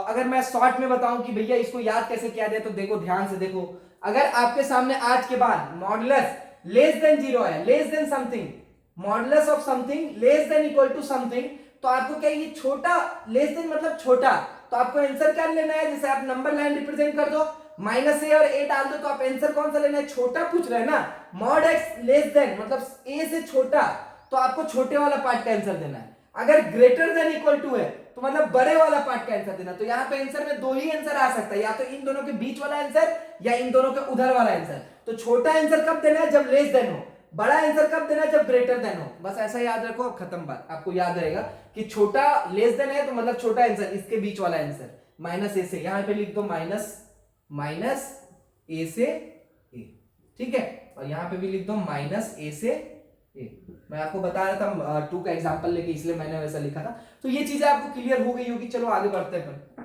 अगर मैं शॉर्ट में बताऊं कि भैया इसको याद कैसे किया जाए, तो देखो ध्यान से देखो। अगर आपके सामने आज के बाद मॉडुलस लेस देन 0 है, less than something, modulus of something less than equal to something, तो आपको क्या ये छोटा, लेस देन मतलब छोटा, तो आपको आंसर क्या लेना है? जैसे आप नंबर लाइन रिप्रेजेंट कर दो, -A और A डाल दो, तो आप आंसर कौन सा लेना है? छोटा पूछ रहे हैं ना। मॉड x लेस देन मतलब A से छोटा, तो आपको छोटे वाला पार्ट का आंसर देना है। अगर ग्रेटर देन इक्वल टू है तो मतलब बड़े वाला पार्ट का आंसर देना। तो यहाँ पे आंसर में 2 ही आंसर आ सकता है, या तो इन दोनों के बीच वाला आंसर या इन दोनों के उधर वाला आंसर। तो छोटा आंसर कब देना है? जब लेस देन हो। बड़ा आंसर कब देना है? जब ग्रेटर देन हो। बस ऐसा याद रखो, खत्म बात। आपको याद रहेगा कि छोटा लेस देन है तो मतलब छोटा आंसर, इसके बीच वाला आंसर -A से, यहां पे लिख दो -A से A, ठीक है? और यहां पे भी लिख दो -A से A। मैं आपको बता रहा था 2 का एग्जांपल लेके, इसलिए मैंने वैसा लिखा था। तो ये चीजें आपको क्लियर हो गई होगी। चलो आगे बढ़ते हैं,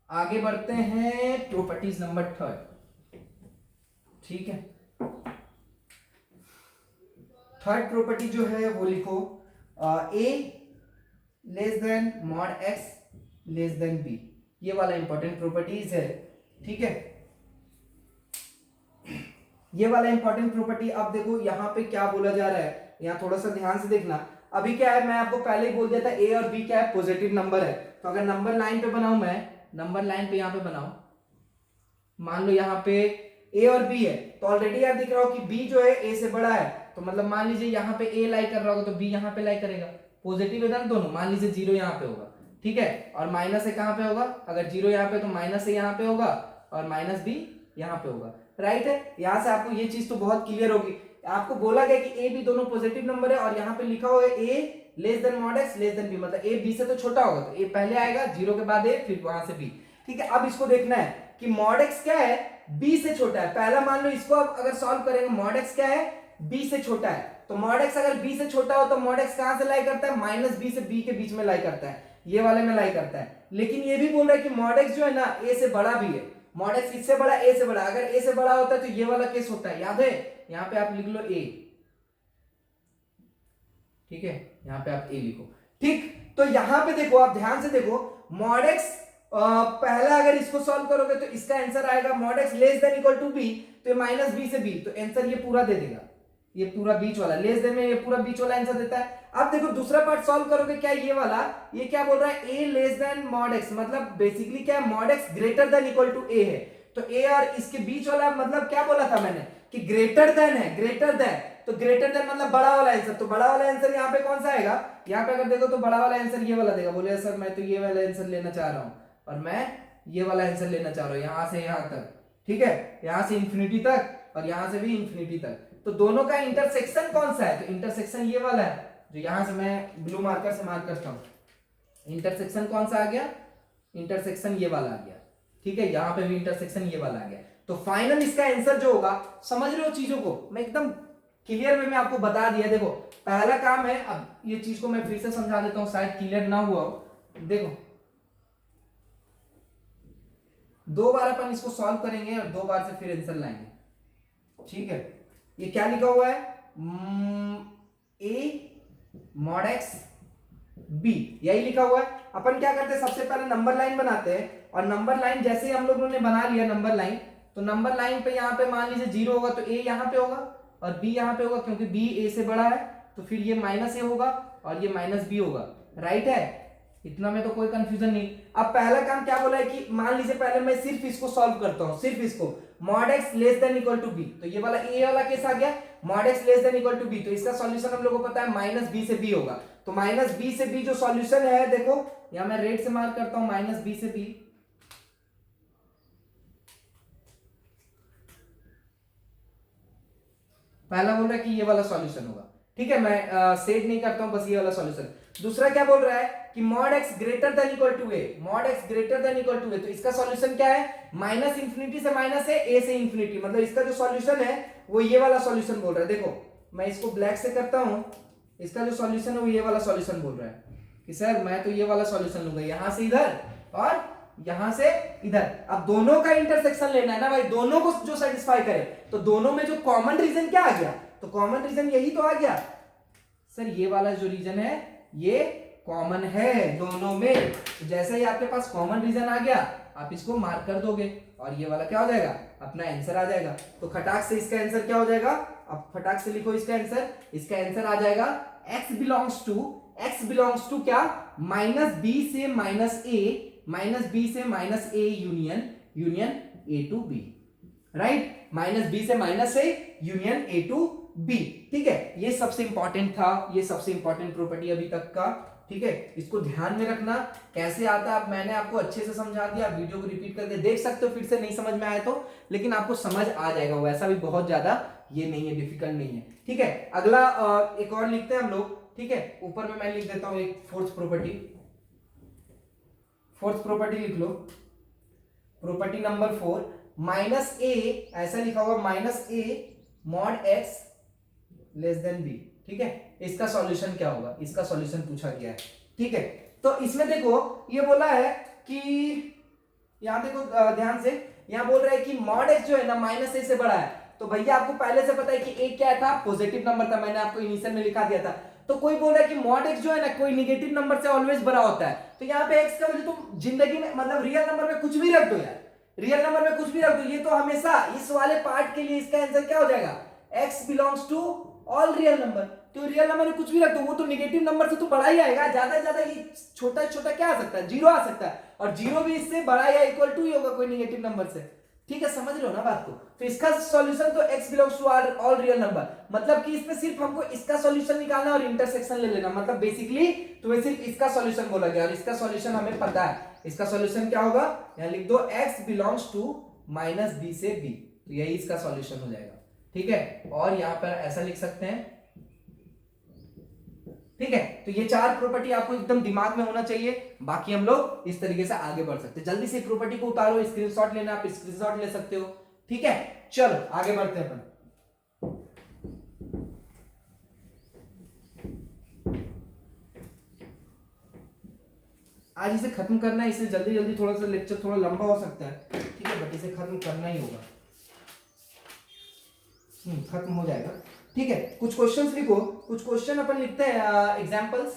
आगे बढ़ते हैं प्रॉपर्टीज नंबर 3, ठीक है? थर्ड प्रॉपर्टी जो है वो लिखो, A less than mod x less then B। ये वाला इंपॉर्टेंट प्रॉपर्टीज है, ठीक है? ये वाला इंपॉर्टेंट प्रॉपर्टी। अब देखो यहां पे क्या बोला जा रहा है, यहां थोड़ा सा ध्यान से देखना। अभी क्या है, मैं आपको पहले ही बोल दिया था A और B क्या है? पॉजिटिव नंबर है। तो अगर नंबर लाइन पे बनाऊं, मैं नंबर लाइन पे यहां पे बनाऊं, मान लो यहां पे A और B है, तो ऑलरेडी यार दिख रहा हो कि बी जो है ए से बड़ा है, तो मतलब मान लीजिए यहाँ पे ए लाई कर रहा होगा तो बी यहाँ पे लाई करेगा, पॉजिटिव है ना दोनों। मान लीजिए जीरो यहाँ पे होगा, ठीक है, और माइनस ए कहाँ पे होगा, अगर जीरो यहाँ पे तो माइनस ए यहाँ पे होगा और माइनस बी यहाँ पे होगा, राइट है। यहाँ से आपको ये चीज तो बहुत क्लियर होगी। आपको बोला गया कि ए बी दोनों पॉजिटिव नंबर है और यहाँ पे लिखा हुआ है a less than mod x less than b, मतलब ए बी से तो छोटा होगा, तो ए पहले आएगा, जीरो के बाद ए, फिर वहां से बी, ठीक है। अब इसको देखना है कि मॉड एक्स क्या है, बी से छोटा है। पहला मान लो इसको अगर सॉल्व करेंगे, मॉड एक्स क्या है, बी से छोटा है, तो मॉड एक्स अगर बी से छोटा हो तो मॉड एक्स कहां से लाई करता है, माइनस बी से बी के बीच में लाई करता है, ये वाले में लाई करता है। लेकिन ये भी बोल रहा है कि मॉड एक्स जो है ना ए से बड़ा भी है, मॉड एक्स इससे बड़ा, ए से बड़ा, अगर ए से बड़ा होता है तो ये वाला केस होता है, याद है, यहाँ पे आप लिख लो ए, ठीक है, यहाँ पे आप ए लिखो, ठीक। तो यहाँ पे देखो, आप ध्यान से देखो, मॉड एक्स पहला अगर इसको सॉल्व करोगे तो इसका आंसर आएगा mod x less than equal to b, तो माइनस बी से बी, तो आंसर ये पूरा दे देगा, ये पूरा बीच वाला, लेस देन में ये पूरा बीच वाला आंसर देता है। अब देखो दूसरा पार्ट सॉल्व करोगे, क्या ये वाला, ये क्या बोल रहा है, a less than mod x, मतलब बेसिकली क्या है, mod x greater than equal to a है, तो ए और इसके बीच वाला मतलब क्या बोला था मैंने कि ग्रेटर देन है, ग्रेटर देन, तो ग्रेटर देन मतलब बड़ा वाला आंसर, तो बड़ा वाला आंसर यहाँ पे कौन सा आएगा, यहाँ पे अगर देखो तो बड़ा वाला आंसर ये वाला देगा। बोले सर मैं तो ये वाला आंसर लेना चाह रहा हूँ और मैं ये वाला आंसर लेना चाह रहा हूँ, यहाँ से यहाँ तक, ठीक है, यहाँ से इंफिनिटी तक और यहाँ से भी इंफिनिटी तक, तो दोनों का इंटरसेक्शन कौन सा है, तो इंटरसेक्शन ये वाला है, जो यहां से मैं ब्लू मार्कर से मार्क करता हूं। इंटरसेक्शन कौन सा आ गया, इंटरसेक्शन ये वाला आ गया, ठीक है, यहां पे भी इंटरसेक्शन ये वाला आ गया। तो फाइनल इसका आंसर जो होगा, समझ रहे हो चीजों को, मैं एकदम क्लियर वे में आपको बता दिया। देखो पहला काम है, अब ये चीज को मैं फिर से समझा देता हूं, शायद क्लियर ना हुआ हो। देखो दो बार अपन इसको सॉल्व करेंगे और दो बार से फिर आंसर लाएंगे, ठीक है। ये क्या लिखा हुआ है, ए मॉड एक्स बी, यही लिखा हुआ है। अपन क्या करते हैं, सबसे पहले नंबर लाइन बनाते हैं, और नंबर लाइन जैसे ही हम लोगों ने बना लिया नंबर लाइन, तो नंबर लाइन पे यहाँ पे मान लीजिए जीरो होगा तो ए यहाँ पे होगा और बी यहाँ पे होगा, क्योंकि बी ए से बड़ा है, तो फिर ये माइनस ए होगा और ये माइनस बी होगा, राइट है। इतना में तो कोई कंफ्यूजन नहीं। अब पहला काम क्या बोला है कि मान लीजिए पहले मैं सिर्फ इसको सॉल्व करता हूं, सिर्फ इसको, mod x less than equal to b, तो ये वाला ए वाला केस आ गया, mod x less than equal to b, तो इसका सॉल्यूशन हम लोगों को पता है माइनस बी से बी होगा। तो माइनस बी से बी जो सॉल्यूशन है, देखो यहां मैं रेड से मार्क करता हूं, माइनस बी से बी, पहला बोल रहा है कि ये वाला सॉल्यूशन होगा, ठीक है, मैं सेट नहीं करता हूं, बस ये वाला सॉल्यूशन। दूसरा क्या बोल रहा है कि mod x greater than equal to a, mod x greater than equal to a, तो इसका सॉल्यूशन क्या है, माइनस इंफिनिटी से माइनस ए से इंफिनिटी, मतलब इसका जो सॉल्यूशन है वो ये वाला सॉल्यूशन बोल रहा है। देखो मैं इसको ब्लैक से करता हूं, इसका जो सॉल्यूशन है वो ये वाला सॉल्यूशन बोल रहा है कि सर मैं तो ये वाला सॉल्यूशन लूंगा, यहां से इधर और यहां से इधर। अब दोनों का इंटरसेक्शन लेना है ना भाई, दोनों को जो सेटिस्फाई करे, तो दोनों में जो कॉमन रीजन क्या आ गया, तो कॉमन रीजन यही तो आ गया सर, ये वाला जो रीजन है ये कॉमन है दोनों में। जैसे ही आपके पास कॉमन रीजन आ गया, आप इसको मार्क कर दोगे और ये वाला क्या हो जाएगा, अपना आंसर आ जाएगा। तो खटाक से इसका आंसर क्या हो जाएगा, अब फटाक से लिखो इसका आंसर आ जाएगा x बिलोंग्स टू क्या, माइनस बी से minus a union a to b, right, minus b से minus a union a to b, ठीक है। ये सबसे इंपॉर्टेंट था, ये सबसे इंपॉर्टेंट प्रॉपर्टी अभी तक का, ठीक है। इसको ध्यान में रखना, कैसे आता है मैंने आपको अच्छे से समझा दिया, वीडियो को रिपीट करके देख सकते हो फिर से, नहीं समझ में आए तो, लेकिन आपको समझ आ जाएगा, वैसा भी बहुत ज्यादा ये नहीं है, डिफिकल्ट नहीं है, ठीक है। अगला एक और लिखते हैं हम लोग, ठीक है, ऊपर में मैं लिख देता हूं एक फोर्थ प्रॉपर्टी लिख लो, प्रॉपर्टी नंबर 4, माइनस ए, ऐसा लिखा हुआ minus a mod x less than b, ठीक है। इसका सॉल्यूशन क्या होगा, इसका सॉल्यूशन पूछा गया है, ठीक है। तो इसमें देखो ये बोला है कि यहां देखो ध्यान से, यहां बोल रहा है कि मॉड एक्स जो है ना माइनस ए से बड़ा है, तो भैया आपको पहले से पता है कि ए क्या था, पॉजिटिव नंबर था, मैंने आपको इनिशियल में लिखा दिया था। तो कोई बोल रहा है कि मॉड एक्स जो है ना कोई नेगेटिव नंबर से ऑलवेज बड़ा होता है, तो यहाँ पे एक्स का वैल्यू तुम जिंदगी में मतलब रियल नंबर में कुछ भी रख दो यार, रियल नंबर में कुछ भी रख दो, ये तो हमेशा इस वाले पार्ट के लिए इसका आंसर क्या हो जाएगा, x belongs to all real number, तो रियल नंबर में कुछ भी रख दो, वो तो नेगेटिव नंबर से तो बड़ा ही आएगा, ज्यादा से ज्यादा ये छोटा छोटा क्या आ सकता है, जीरो आ सकता है, और जीरो भी इससे बड़ा या इक्वल टू ही होगा कोई नेगेटिव नंबर से, ठीक है, समझ रहे हो ना बात को। तो इसका सॉल्यूशन तो x belongs to all real number, मतलब कि इसमें सिर्फ हमको इसका सॉल्यूशन निकालना और इंटरसेक्शन ले लेना, मतलब बेसिकली तुम्हें सिर्फ इसका सॉल्यूशन बोला गया और इसका सॉल्यूशन हमें पता है। इसका सॉल्यूशन क्या होगा, यहां लिख दो x belongs to minus b से b, तो यही इसका सॉल्यूशन हो जाएगा। ठीक है, और यहां पर ऐसा लिख सकते हैं। ठीक है, तो ये चार प्रॉपर्टी आपको एकदम दिमाग में होना चाहिए, बाकी हम लोग इस तरीके से आगे बढ़ सकते हैं। जल्दी से प्रॉपर्टी को उतारो, स्क्रीनशॉट लेना आप स्क्रीनशॉट ले सकते हो। ठीक है, चलो आगे बढ़ते हैं अपन। आज इसे खत्म करना है, इसे जल्दी जल्दी, थोड़ा सा लेक्चर थोड़ा लंबा हो सकता है, ठीक है, बट इसे खत्म करना ही होगा। खत्म हो जाएगा। ठीक है, कुछ क्वेश्चंस लिखो, कुछ क्वेश्चन अपन लिखते हैं, एग्जांपल्स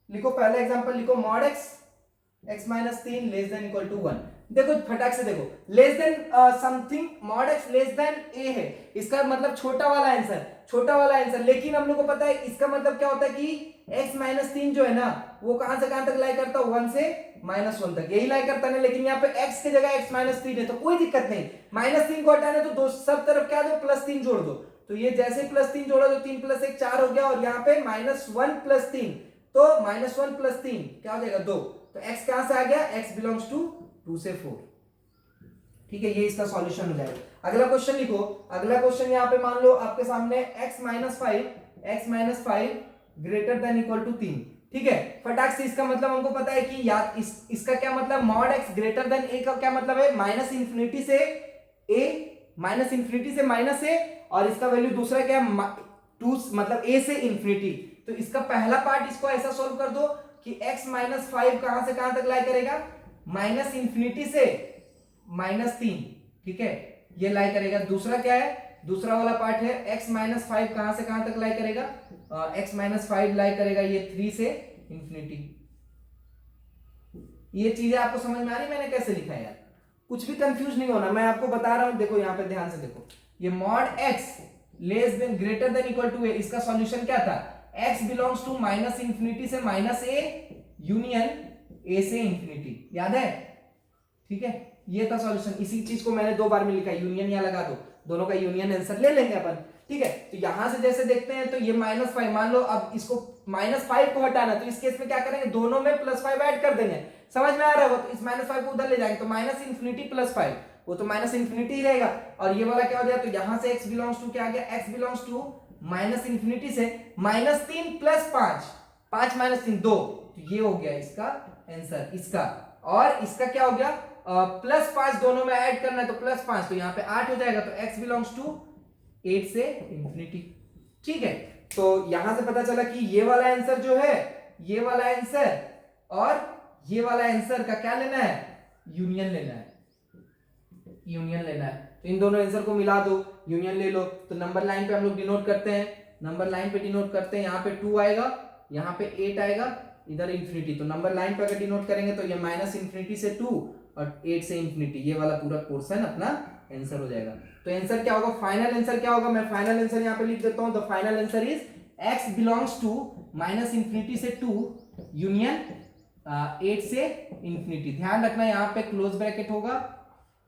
लिखो। पहला एग्जांपल लिखो, mod x minus 3 less than equal to 1। देखो फटाक से देखो, less than something, mod x less than a है, इसका मतलब छोटा वाला आंसर, छोटा वाला आंसर। लेकिन हम लोग को पता है इसका मतलब क्या होता है कि x माइनस 3 जो है ना, वो कहां से कहां तक लाई करता है, 1 से -1 तक, यही लाई करता है ना। लेकिन यहाँ पे x की जगह x माइनस 3 है, तो कोई दिक्कत नहीं, -3 को हटाने तो दो सब तरफ क्या दो, +3 जोड़ दो। तो ये जैसे +3 जोड़ा तो 3 + 1 4 हो गया, और यहाँ पे -1 + 3, तो -1 + 3 क्या हो जाएगा, 2। तो x कहां से आ गया, x बिलोंग्स टू 2 से 4। ठीक है, ये इसका सॉल्यूशन हो जाएगा। अगला क्वेश्चन लिखो, अगला क्वेश्चन यहाँ पे मान लो आपके सामने x minus 5 greater than equal to 3। ठीक है, फटाक से इसका मतलब हमको पता है कि याद इसका क्या मतलब, mod x greater then a का क्या मतलब है, -∞ से a, -∞ से -a, और इसका वैल्यू दूसरा क्या है, 2 मतलब a से इंफिनिटी। तो इसका पहला पार्ट इसको ऐसा सोल्व कर दो कि x माइनस 5 कहां से कहां तक लाई करेगा, -∞ से -3। ठीक है, ये लाई करेगा। दूसरा क्या है, दूसरा वाला पार्ट है x माइनस 5 कहां से कहां तक लाई करेगा, x माइनस 5 लाई करेगा ये 3 से इंफिनिटी। ये चीजें आपको समझ में आ रही, मैंने कैसे लिखा है यार, कुछ भी कंफ्यूज नहीं होना, मैं आपको बता रहा हूं। देखो यहाँ पे ध्यान से देखो, ये mod x less than greater than equal to a, इसका सॉल्यूशन क्या था, x बिलोंग्स टू -∞ से -a यूनियन a से इंफिनिटी, याद है। ठीक है, ये था सॉल्यूशन। इसी चीज को मैंने 2 बार में लिखा, यूनियन यहाँ लगा दो, दोनों का यूनियन आंसर ले लेंगे अपन। ठीक है, तो यहां से जैसे देखते हैं, तो ये -5 मान लो, अब इसको -5 को हटाना, तो इस केस में क्या करेंगे, दोनों में +5 ऐड कर देंगे। समझ में आ रहा है, तो इस -5 को उधर ले जाएंगे, तो -∞ + 5, वो तो -∞ ही रहेगा। और ये वाला क्या हो जाएगा, तो यहां से x बिलोंग्स टू क्या आ गया, x बिलोंग्स टू -∞ से -3 + 5, 5 - 3 2, तो ये हो गया इसका आंसर, इसका। और इसका क्या हो गया, +5 दोनों में ऐड करना है, तो +5, तो यहाँ पे 8 हो जाएगा, तो x बिलोंग्स टू 8 से इंफिनिटी। ठीक है, तो यहां से पता चला कि ये वाला आंसर जो है, ये वाला आंसर और ये वाला आंसर का क्या लेना है, यूनियन लेना है, यूनियन लेना है। तो इन दोनों आंसर को मिला दो, यूनियन ले लो। तो नंबर लाइन पे हम लोग डिनोट करते हैं, नंबर लाइन पे डिनोट करते हैं, यहाँ पे 2 आएगा, यहाँ पे 8 आएगा, इधर इंफिनिटी। तो नंबर लाइन पे अगर डिनोट करेंगे तो ये -∞ से 2 और 8 से इंफिनिटी, ये वाला पूरा पोर्शन अपना आंसर हो जाएगा। तो आंसर क्या होगा, फाइनल आंसर क्या होगा, मैं फाइनल आंसर यहाँ पे लिख देता हूँ। The final answer is x belongs to -∞ से 2 यूनियन 8 से इंफिनिटी। ध्यान रखना यहाँ पे क्लोज ब्रैकेट होगा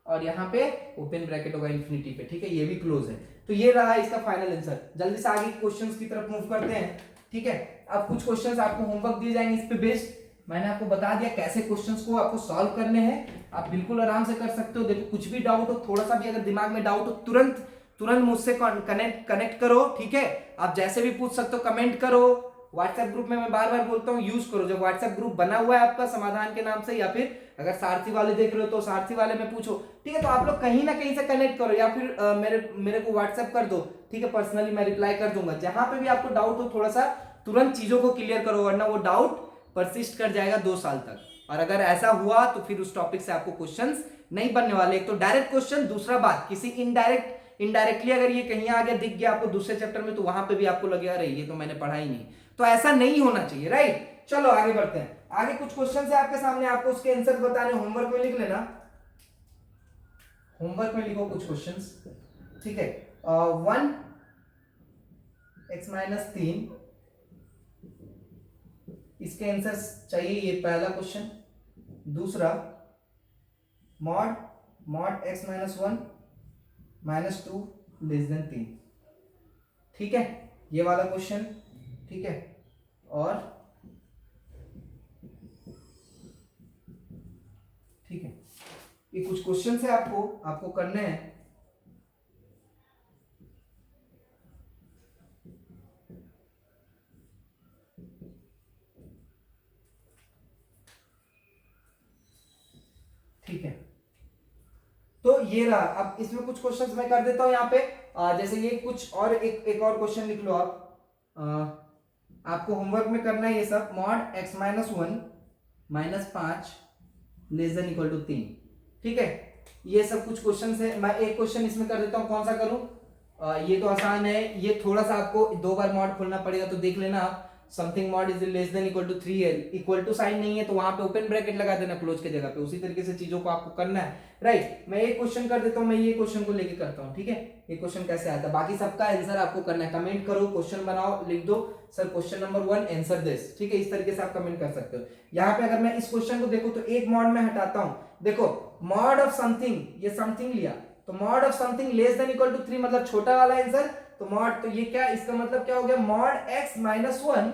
और यहाँ पे ओपन ब्रैकेट होगा इंफिनिटी पे। ठीक है, ये भी क्लोज है। तो ये रहा इसका फाइनल आंसर। जल्दी से आगे क्वेश्चंस की तरफ मूव करते हैं। ठीक है, अब कुछ क्वेश्चंस आपको होमवर्क दिए जाएंगे, इस पे बेस्ड मैंने आपको बता दिया कैसे क्वेश्चंस को आपको सॉल्व करने हैं। आप बिल्कुल आराम से कर सकते हो। देखो, कुछ भी डाउट हो, थोड़ा सा भी अगर दिमाग में डाउट हो, तुरंत मुझसे कनेक्ट करो। ठीक है, आप जैसे भी पूछ सकते हो, कमेंट करो। व्हाट्सएप ग्रुप में मैं बार बार बोलता हूँ, यूज करो। जब व्हाट्सएप ग्रुप बना हुआ है आपका समाधान के नाम से, या फिर अगर सारथी वाले देख रहे हो तो सारथी वाले में पूछो। ठीक है, तो आप लोग कहीं ना कहीं से कनेक्ट करो, या फिर मेरे को व्हाट्सएप कर दो। ठीक है, पर्सनली मैं रिप्लाई कर दूंगा। जहां पे भी आपको डाउट हो, थोड़ा सा तुरंत चीजों को क्लियर करो, वरना वो डाउट परसिस्ट कर जाएगा 2 साल तक। और अगर ऐसा हुआ तो फिर उस टॉपिक से आपको क्वेश्चंस नहीं बनने वाले। एक तो डायरेक्ट क्वेश्चन, दूसरा बात किसी इनडायरेक्टली अगर ये कहीं आगे दिख गया आपको दूसरे चैप्टर में, तो वहां पे भी आपको लगेगा अरे ये तो मैंने पढ़ा ही नहीं। तो ऐसा नहीं होना चाहिए, राइट। चलो आगे बढ़ते हैं। आगे कुछ क्वेश्चन है आपके सामने, आपको उसके आंसर बताने, होमवर्क में लिख लेना, होमवर्क में लिखो कुछ क्वेश्चंस। ठीक है, 1 x माइनस 3, इसके आंसर चाहिए, ये पहला क्वेश्चन। दूसरा, mod mod x minus one minus two less than 3। ठीक है, ये वाला क्वेश्चन। ठीक है, और ठीक है, ये कुछ क्वेश्चन है आपको करने हैं। ठीक है, तो ये रहा। अब इसमें कुछ क्वेश्चंस मैं कर देता हूं यहाँ पे। जैसे ये कुछ और एक और क्वेश्चन लिख लो आप। आपको होमवर्क में करना है ये सब। Mod x minus one minus 5 less than equal to 3। ठीक है, ये सब कुछ क्वेश्चन है। मैं एक क्वेश्चन इसमें कर देता हूं, कौन सा करूं? ये तो आसान है। ये थोड़ा सा आपको 2 बार मॉड खोलना पड़ेगा, तो देख लेना आप। Something mod is less than equal to 3l, equal to sign नहीं है तो वहां पे ओपन ब्रैकेट लगा देना क्लोज के जगह पे। उसी तरीके से चीजों को आपको करना है, राइट। मैं एक क्वेश्चन कर देता हूं, मैं ये क्वेश्चन को लेके करता हूं। ठीक है, ये क्वेश्चन कैसे आता है, बाकी सबका आंसर आपको करना है। कमेंट करो, क्वेश्चन बनाओ, लिख दो sir question number 1 answer this. ठीक है, इस तरीके से आप कमेंट कर सकते हो। यहाँ पे अगर मैं इस क्वेश्चन को देखूं तो एक मॉड में हटाता हूं। देखो, मॉड ऑफ समथिंग, ये समथिंग लिया तो mod of something less than equal to 3 मतलब छोटा वाला आंसर। तो मॉड, तो ये क्या, इसका मतलब क्या हो गया? Mod x minus one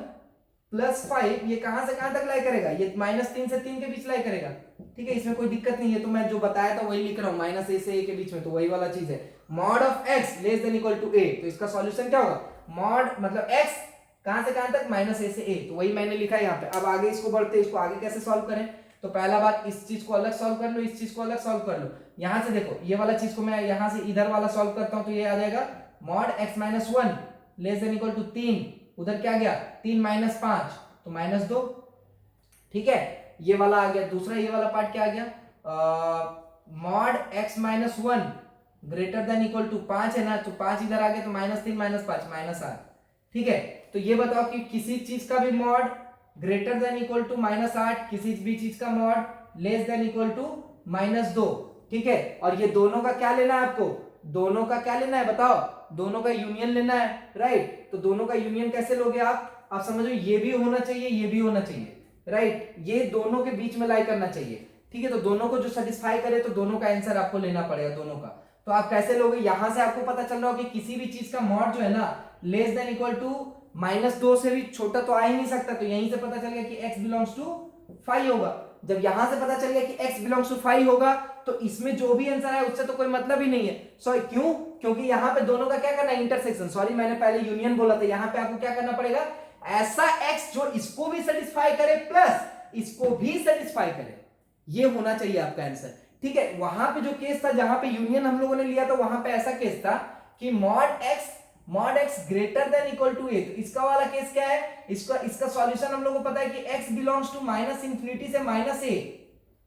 plus 5, ये कहां से कहां तक लाई करेगा? ये -3 से 3 के बीच लाई करेगा। ठीक है, इसमें कोई दिक्कत नहीं है। तो मैं जो बताया था वही लिख रहा हूं, -a से a के बीच में, तो वही वाला चीज है। Mod of x less than equal to a, तो इसका सॉल्यूशन क्या होगा? मॉड मतलब x कहां से कहां तक? -a से a, तो वही मैंने लिखा है यहाँ पे। अब आगे इसको बढ़ते हैं, इसको आगे कैसे सॉल्व करें? तो पहला बात, इस चीज को अलग सॉल्व कर लो, इस चीज को अलग सॉल्व कर लो। यहां से देखो, ये वाला चीज को मैं यहां से इधर वाला सॉल्व करता हूं, तो ये आ जाएगा mod x minus one less than equal to 3। उधर क्या गया? 3 माइनस 5 तो -2। ठीक है, ये वाला आ गया। दूसरा ये वाला पार्ट क्या आ गया? Mod x minus one greater than equal to 5 है ना, तो 5 इधर आ गया, तो -3 माइनस 5 -8। ठीक है, तो ये बताओ कि किसी चीज का भी mod greater than equal to -8, किसी भी चीज का mod less than equal to -2। ठीक है, और ये दोनों का क्या लेना है आपको? दोनों का क्या लेना है बताओ? दोनों का यूनियन लेना है, राइट। तो दोनों का यूनियन कैसे लोगे आप समझो, ये भी होना चाहिए, ये भी होना चाहिए, राइट। ये दोनों के बीच में लाई करना चाहिए। ठीक है, तो दोनों को जो सेटिस्फाई करे तो दोनों का आंसर आपको लेना पड़ेगा, दोनों का। तो आप कैसे लोगे? यहां से आपको पता चल रहा हो कि किसी भी चीज का मॉड जो है ना लेस देन इक्वल टू -2 से भी छोटा तो आ ही नहीं सकता। तो यहीं से पता चल गया कि x बिलोंग्स टू 5 होगा। जब यहां से पता चल गया कि x बिलोंग्स टू 5 होगा, तो इसमें जो भी आंसर है उससे तो कोई मतलब ही नहीं है। सॉरी, क्यों? क्योंकि यहां पे दोनों का क्या करना है? इंटरसेक्शन। सॉरी, मैंने पहले यूनियन बोला था। यहां पे आपको क्या करना पड़ेगा? ऐसा x जो इसको भी सेटिस्फाई करे प्लस इसको भी सेटिस्फाई करे, ये होना चाहिए आपका आंसर। ठीक है, वहां पे जो केस था जहां पे यूनियन हम लोगों ने लिया था, वहां पे ऐसा केस था कि mod x greater than equal to a। तो इसका वाला केस क्या है? इसका सॉल्यूशन हम लोगों को पता है कि x belongs to minus infinity से माइनस a।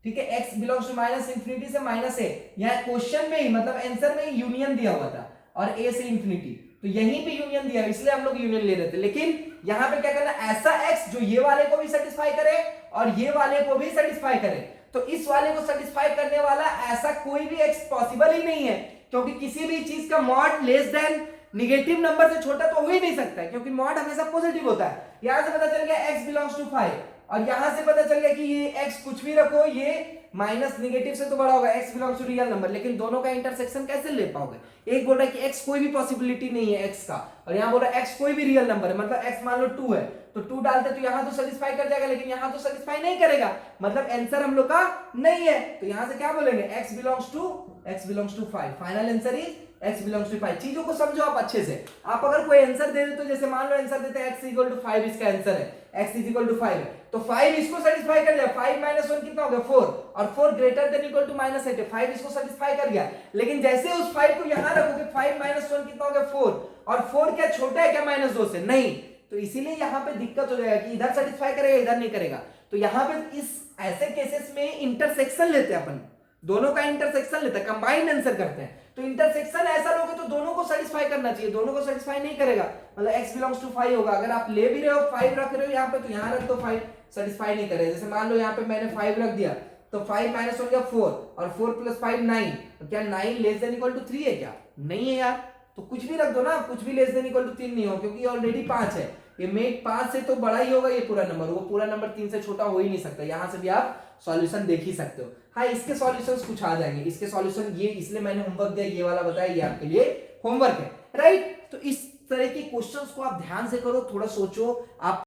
ठीक है, x belongs to minus infinity से माइनस a। यहां क्वेश्चन में ही मतलब आंसर में ही यूनियन दिया हुआ था, और a से इंफिनिटी, तो यहीं पे यूनियन दिया, इसलिए हम लोग यूनियन ले रहे थे। लेकिन यहां पे क्या करना? ऐसा x जो ये वाले को भी सेटिस्फाई करे और ये वाले को भी सेटिस्फाई करे। तो इस वाले को सेटिस्फाई करने वाला ऐसा कोई भी x पॉसिबल ही नहीं है, क्योंकि किसी भी चीज का mod less then negative number से छोटा तो हो ही नहीं सकता है, क्योंकि मॉड हमेशा पॉजिटिव होता है। यहां से पता चल गया x बिलोंग्स टू 5, और यहां से पता चल गया कि ये x कुछ भी रखो, ये माइनस निगेटिव से तो बड़ा होगा, x belongs to real number. लेकिन दोनों का इंटरसेक्शन कैसे ले पाओगे? एक बोल रहा है कि x कोई भी पॉसिबिलिटी नहीं है x का, और यहां बोल रहा है x कोई भी रियल नंबर है। मतलब x मान लो 2 है, तो 2 डालते तो यहां तो सेटिस्फाई कर जाएगा, लेकिन यहां तो सेटिस्फाई नहीं करेगा, मतलब आंसर हम लोग का नहीं है। तो यहां से क्या बोलेंगे? x belongs to 5। Final answer is x belongs to 5। चीजों को समझो आप अच्छे से। आप अगर कोई आंसर दे दे, तो जैसे मान लो आंसर देते हैं x इक्वल टू 5, इसका आंसर है x इज इक्वल टू 5 है, तो 5 इसको सेटिस्फाई कर दिया। 5 माइनस 1 कितना हो गया? 4, और 4 ग्रेटर देन इक्वल टू -8 है, 5 इसको सेटिस्फाई कर गया। लेकिन जैसे उस 5 को यहां रखोगे, 5 माइनस 1 कितना हो गया? 4, और 4 क्या छोटा है क्या -2 से? नहीं। तो इसीलिए यहां पे दिक्कत हो जाएगा कि इधर सेटिस्फाई करेगा, इधर नहीं करेगा। तो यहां पे इस ऐसे केसेस में इंटरसेक्शन लेते हैं अपन, दोनों का इंटरसेक्शन लेते हैं, कंबाइंड आंसर करते हैं। तो इंटरसेक्शन ऐसा लोगे तो दोनों को सेटिस्फाई करना चाहिए, दोनों को सेटिस्फाई नहीं करेगा, मतलब x बिलोंग्स टू 5 होगा। अगर आप ले भी रहे हो 5 रख रहे हो यहाँ पे, तो यहाँ रख दो 5, सेटिस्फाई नहीं करेगा। जैसे मान लो यहाँ पे मैंने 5 रख दिया, तो 5 माइनस हो गया 4, और 4 प्लस 5 9। तो क्या 9 लेस देन इक्वल टू 3 है क्या? नहीं है यार। तो कुछ भी रख दो ना, कुछ भी लेस देन इक्वल टू 3 नहीं हो, क्योंकि ऑलरेडी 5 है। ये मेक 5 से तो बड़ा ही होगा ये पूरा नंबर, वो पूरा नंबर 3 से छोटा हो ही नहीं सकता। यहां से भी आप सॉल्यूशन देख ही सकते हो। हाँ, इसके सॉल्यूशंस कुछ आ जाएंगे, इसके सॉल्यूशन ये इसलिए मैंने होमवर्क दिया, ये वाला बताया, ये आपके लिए होमवर्क है, राइट। तो इस तरह के क्वेश्चंस को आप ध्यान से करो, थोड़ा सोचो। आप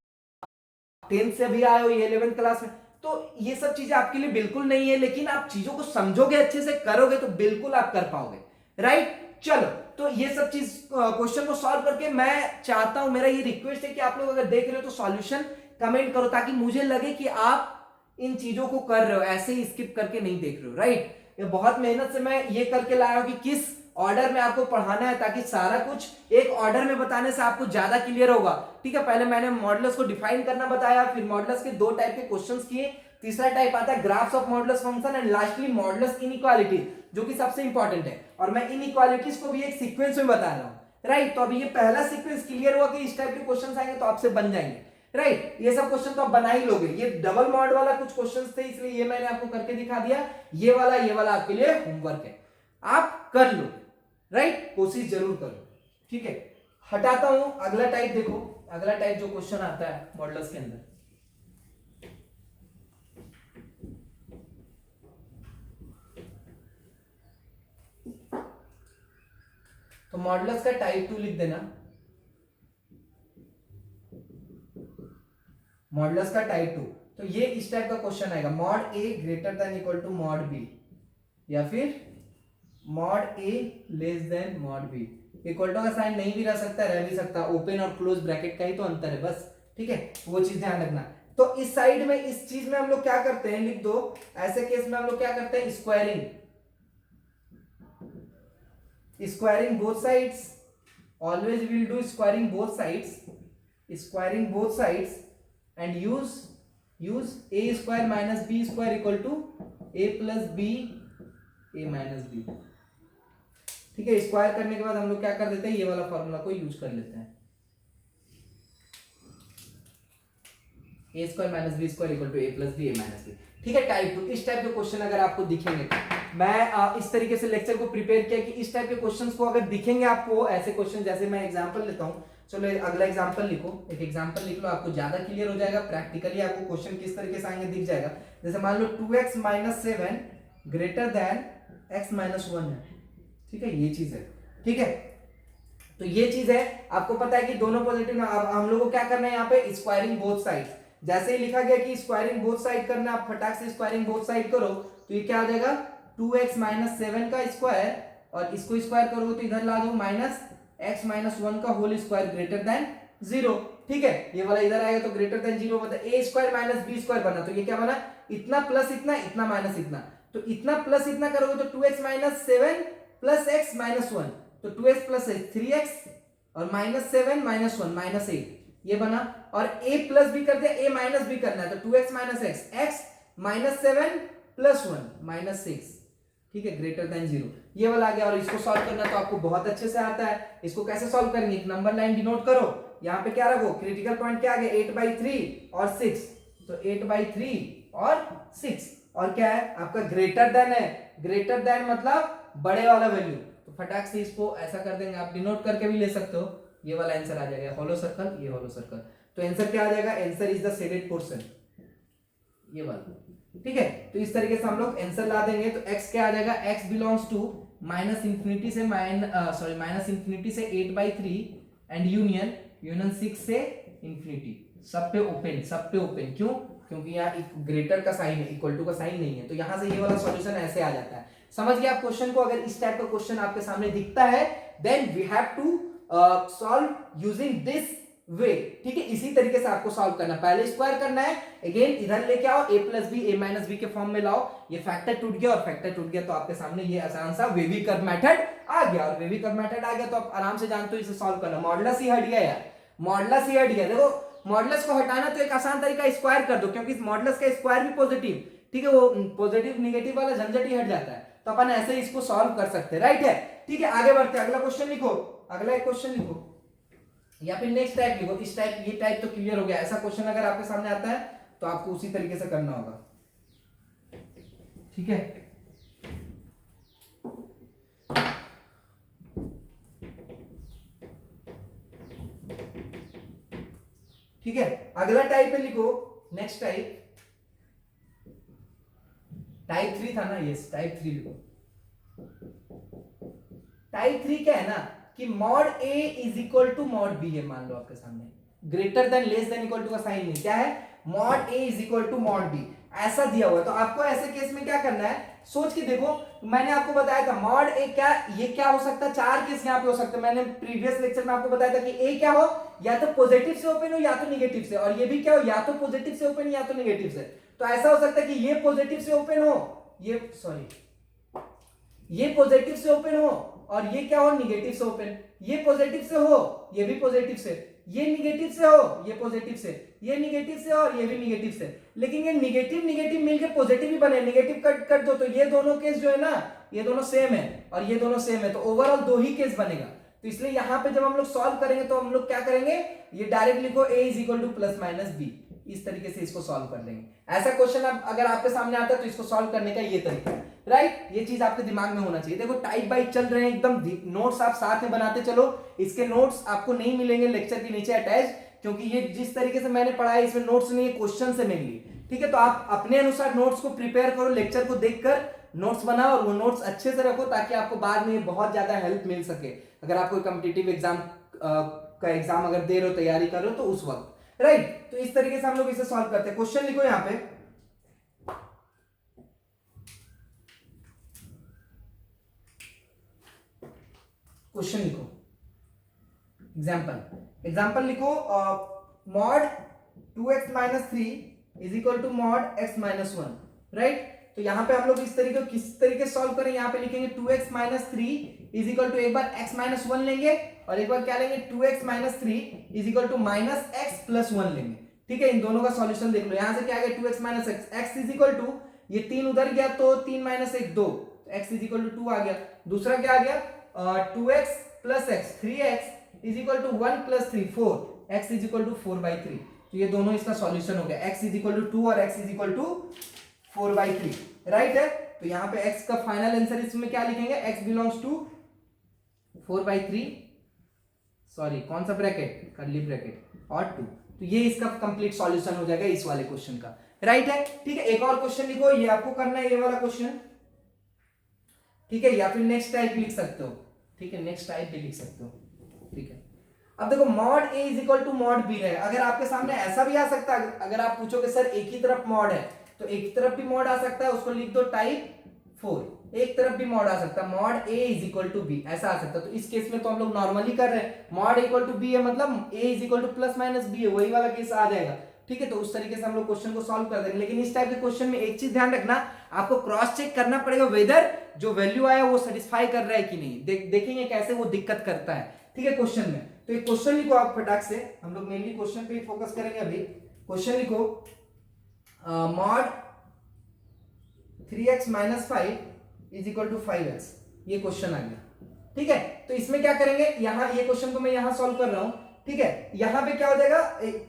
10th से भी आए हो, ये 11th क्लास में, तो ये सब चीजें आपके लिए बिल्कुल नहीं है, लेकिन आप चीजों को समझोगे, अच्छे से करोगे तो बिल्कुल आप कर पाओगे, राइट। चलो, तो ये सब चीज क्वेश्चन को सॉल्व करके मैं चाहता हूं, मेरा ये रिक्वेस्ट है कि आप लोग अगर देख रहे हो तो सॉल्यूशन कमेंट करो, ताकि मुझे लगे कि आप इन चीजों को कर रहे हो, ऐसे ही स्किप करके नहीं देख रहे हो, राइट। ये बहुत मेहनत से मैं ये करके लाया हूं कि किस ऑर्डर में आपको पढ़ाना है, ताकि सारा कुछ एक ऑर्डर में बताने से आपको ज्यादा क्लियर होगा, ठीक है। पहले मैंने मॉडुलस को डिफाइन करना बताया, फिर मॉडुलस के 2 टाइप के क्वेश्चंस किए, तीसरा टाइप आता है graphs of modulus function, and lastly modulus inequality, जो कि सबसे इंपॉर्टेंट है। और मैं इनइक्वालिटीज को भी एक सीक्वेंस में बता रहा हूं, राइट। तो अभी ये पहला सीक्वेंस क्लियर हुआ कि इस टाइप के क्वेश्चन आएंगे तो आपसे बन जाएंगे, राइट। ये सब क्वेश्चन तो आप बना ही लोगे। ये डबल मॉड वाला कुछ क्वेश्चंस थे, इसलिए ये मैंने आपको करके दिखा दिया। ये वाला आपके लिए होमवर्क है, आप कर लो, राइट। कोशिश जरूर करो, ठीक है। हटाता हूं, अगला टाइप देखो। अगला टाइप जो क्वेश्चन आता है मॉडुलस के अंदर, तो मॉडुलस का टाइप 2 लिख देना। मॉडुलस का टाइप 2, तो ये इस टाइप का क्वेश्चन आएगा, mod a greater than equal to mod b, या फिर mod a less than mod b. Equal to का साइन नहीं भी रह सकता, रह भी सकता, ओपन और क्लोज ब्रैकेट का ही तो अंतर है बस, ठीक है। वो चीज ध्यान रखना। तो इस साइड में, इस चीज में हम लोग क्या करते हैं, लिख दो। ऐसे केस में हम लोग क्या करते हैं, squaring, squaring both sides, always will do squaring both sides, squaring both sides, and use a square minus b square equal to a plus b a minus b, ठीक है। स्क्वायर करने के बाद हम लोग क्या कर देते हैं, ये वाला फॉर्मूला को यूज कर लेते हैं, a square minus b square equal to a plus b a minus b, ठीक है। टाइप 2, इस टाइप के क्वेश्चन अगर आपको दिखेंगे, मैं इस तरीके से लेक्चर को प्रिपेयर किया कि इस टाइप के क्वेश्चंस को अगर दिखेंगे आपको, ऐसे क्वेश्चन, जैसे मैं एग्जांपल लेता हूं, चलो अगला एग्जांपल लिखो, एक एग्जांपल लिख लो, आपको ज्यादा क्लियर हो जाएगा, प्रैक्टिकली आपको क्वेश्चन किस तरीके से आएंगे दिख जाएगा। जैसे मान लो 2x - 7 ग्रेटर देन x - 1 है, ठीक है, ये चीज है, ठीक है। तो ये चीज है, आपको पता है कि दोनों पॉजिटिव में, अब हम लोग को क्या करना है यहाँ पे, स्क्वायरिंग बोथ साइड्स। जैसे ही लिखा गया कि स्क्वायरिंग बोथ साइड करना, आप फटाक से स्क्वायरिंग बोथ साइड करो, तो ये क्या आ जाएगा, 2x - 7 का स्क्वायर, और इसको स्क्वायर करोगे तो इधर ला दो माइनस x - 1 का होल स्क्वायर ग्रेटर देन 0, ठीक है। ये वाला इधर आएगा तो ग्रेटर देन 0 मतलब a square minus b square बना, तो ये क्या बना, इतना प्लस इतना, इतना माइनस इतना, तो इतना प्लस इतना करोगे तो 2x - 7 प्लस x - 1, तो 2x प्लस 3x, और -7 - 1 -8, ये बना। और a प्लस b कर दिया, a माइनस b करना है, तो 2x - x, x -7 प्लस 1 -6, ठीक है, ग्रेटर देन 0, ये वाला आ गया। और इसको सॉल्व करना तो आपको बहुत अच्छे से आता है। इसको कैसे सॉल्व करेंगे, एक नंबर लाइन डिनोट करो, यहाँ पे क्या रखो, क्रिटिकल पॉइंट क्या आ गया, 8/3 और 6, तो 8/3 और 6, और क्या है आपका, ग्रेटर देन है, ग्रेटर देन मतलब बड़े वाला वैल्यू, तो फटाक से इसको ऐसा कर देंगे, आप डिनोट करके भी ले सकते हो, ये वाला आंसर आ जाएगा, होलो सर्कल, ये होलो सर्कल, तो आंसर क्या आ जाएगा, answer is the shaded portion, ये वाला, ठीक है। तो इस तरीके से हम लोग आंसर ला देंगे, तो x क्या आ जाएगा, x belongs to minus infinity से माइनस इंफिनिटी से 8/3 एंड यूनियन 6 से इंफिनिटी, सब पे ओपन, सब पे ओपन, क्यों, क्योंकि यहाँ ग्रेटर का साइन है, इक्वल टू का साइन नहीं है, तो यहां से ये वाला सॉल्यूशन ऐसे आ जाता है। समझ गए आप क्वेश्चन को। अगर इस टाइप का क्वेश्चन आपके सामने दिखता है, then we have to solve using this way, ठीक है। इसी तरीके से आपको सॉल्व करना, पहले स्क्वायर करना है, अगेन इधर लेके आओ, a plus b a minus b के फॉर्म में लाओ, ये फैक्टर टूट गया, और फैक्टर टूट गया तो आपके सामने ये आसान सा वेवी कर्व मेथड आ गया, और वेवी कर्व मेथड आ गया तो आप आराम से जानते हो इसे सॉल्व करना। मॉडुलस ही हट गया यार, मॉडुलस ही हट गया। देखो मॉडुलस को हटाना तो एक आसान तरीका, स्क्वायर कर दो, क्योंकि मॉडुलस का स्क्वायर भी पॉजिटिव, ठीक है, वो पॉजिटिव निगेटिव वाला झंझट ही हट जाता है, तो अपन ऐसे ही इसको सॉल्व कर सकते हैं, राइट है, ठीक है। आगे बढ़ते हैं, अगला क्वेश्चन लिखो, अगला एक क्वेश्चन लिखो, या फिर नेक्स्ट टाइप लिखो। इस टाइप, ये टाइप तो क्लियर हो गया। ऐसा क्वेश्चन अगर आपके सामने आता है तो आपको उसी तरीके से करना होगा, ठीक है। ठीक है, अगला टाइप पे लिखो, नेक्स्ट टाइप, टाइप 3 था ना, यस टाइप 3 लिखो। टाइप 3 क्या है ना कि mod a is equal to mod b है, मान लो आपके सामने greater than less than equal to का साइन नहीं, क्या है mod a is equal to mod b, ऐसा दिया हुआ है। तो आपको ऐसे केस में क्या करना है, सोच के देखो, मैंने आपको बताया था मॉड ए क्या, ये क्या हो सकता है, चार केस यहाँ पे हो सकते हैं। मैंने प्रीवियस लेक्चर में आपको बताया था कि ए क्या हो, या तो पॉजिटिव से ओपन हो या तो निगेटिव से, और ये भी क्या हो, या तो पॉजिटिव से ओपन या तो निगेटिव से। तो ऐसा हो सकता है कि ये पॉजिटिव से ओपन हो, ये सॉरी ये पॉजिटिव से ओपन हो और ये क्या हो निगेटिव से ओपन, ये पॉजिटिव से हो ये भी पॉजिटिव से, ये निगेटिव से हो ये पॉजिटिव से, ये निगेटिव से और ये भी निगेटिव से। लेकिन ये निगेटिव निगेटिव मिलके पॉजिटिव ही बने, निगेटिव कट कर दो तो ये दोनों केस जो है ना ये दोनों सेम है और ये दोनों सेम है, तो ओवरऑल दो ही केस बनेगा। तो इसलिए यहां पे जब हम लोग सॉल्व करेंगे तो हम लोग क्या करेंगे, ये डायरेक्ट लिखो a is equal to plus minus b, इस तरीके से इसको सॉल्व कर लेंगे। ऐसा क्वेश्चन अगर आपके सामने आता है तो इसको सॉल्व करने का ये तरीका है, राइट। ये चीज आपके दिमाग में होना चाहिए। देखो टाइप बाई चल रहे हैं एकदम, नोट्स आप साथ में बनाते चलो। इसके नोट्स आपको नहीं मिलेंगे लेक्चर के नीचे अटैच, क्योंकि ये जिस तरीके से मैंने पढ़ाया इसमें नोट्स नहीं है, क्वेश्चन से मेनली, ठीक है। तो आप अपने अनुसार नोट्स को प्रिपेयर करो, लेक्चर को देखकर नोट्स बनाओ और वो नोट्स अच्छे से रखो ताकि आपको बाद में बहुत ज्यादा हेल्प मिल सके। अगर आप कोई कॉम्पिटिटिव एग्जाम का एग्जाम अगर दे रहे हो, तैयारी कर रहे हो तो उस वक्त, राइट। तो इस तरीके से हम लोग इसे सॉल्व करते हैं। क्वेश्चन लिखो यहां पे, क्वेश्चन लिखो, एग्जाम्पल लिखो, mod 2x minus 3 is equal to mod x minus 1, right. तो यहां पे हम लोग इस तरीके किस तरीके सॉल्व करें, यहां पे लिखेंगे 2x minus 3 is equal to, एक बार x माइनस 1 लेंगे और एक बार क्या लेंगे 2x minus 3 is equal to minus x plus 1 लेंगे, ठीक है। इन दोनों का सॉल्यूशन देख लो, यहां से क्या आ गया 2x minus x is equal to, ये 3 उधर गया तो 3 minus 1 2, x is equal to 2 आ गया। दूसरा क्या आ गया 2x plus x 3x is equal to 1 plus 3 4, x is equal to 4/3। तो ये दोनों इसका सॉल्यूशन हो गया, x इज इक्वल टू 2 और x is equal to 4/3, right है। तो यहाँ पे x का फाइनल आंसर इसमें क्या लिखेंगे, x बिलोंग्स टू 4/3, सॉरी कौन सा ब्रैकेट, कर्ली ब्रैकेट और 2। तो ये इसका कंप्लीट सॉल्यूशन हो जाएगा इस वाले क्वेश्चन का, राइट है, ठीक है। एक और क्वेश्चन लिखो, ये आपको करना है ये वाला क्वेश्चन, ठीक है, या फिर नेक्स्ट टाइप लिख सकते हो, ठीक है, नेक्स्ट टाइप भी लिख सकते हो, ठीक है। अब देखो mod a is equal to mod b है, अगर आपके सामने ऐसा भी आ सकता है, अगर आप पूछोगे सर एक ही तरफ मॉड है तो एक तरफ भी मॉड आ सकता है, उसको लिख दो टाइप 4, एक तरफ भी मॉड आ सकता है, mod a is equal to b ऐसा आ सकता है। तो इस केस में तो हम लोग नॉर्मली कर रहे हैं, मॉड इक्वल टू b है मतलब a is equal to plus minus b है, वही वाला केस आ जाएगा, ठीक है। तो उस तरीके से हम लोग क्वेश्चन को सॉल्व कर देंगे। लेकिन इस टाइप के क्वेश्चन में एक चीज ध्यान रखना, आपको क्रॉस चेक करना पड़ेगा वेदर जो वैल्यू आया वो सेटिस्फाई कर रहा है कि नहीं, देखेंगे कैसे वो दिक्कत करता है, ठीक है, क्वेश्चन में। तो एक क्वेश्चन लिखो आप फटाक से, हम लोग मेनली क्वेश्चन पे फोकस करेंगे अभी। क्वेश्चन लिखो mod 3x minus 5 is equal to 5x, ये क्वेश्चन आ गया, ठीक है। तो इसमें क्या करेंगे, यहां ये क्वेश्चन को मैं यहां सॉल्व कर रहा हूं, ठीक है। यहां पे क्या हो जाएगा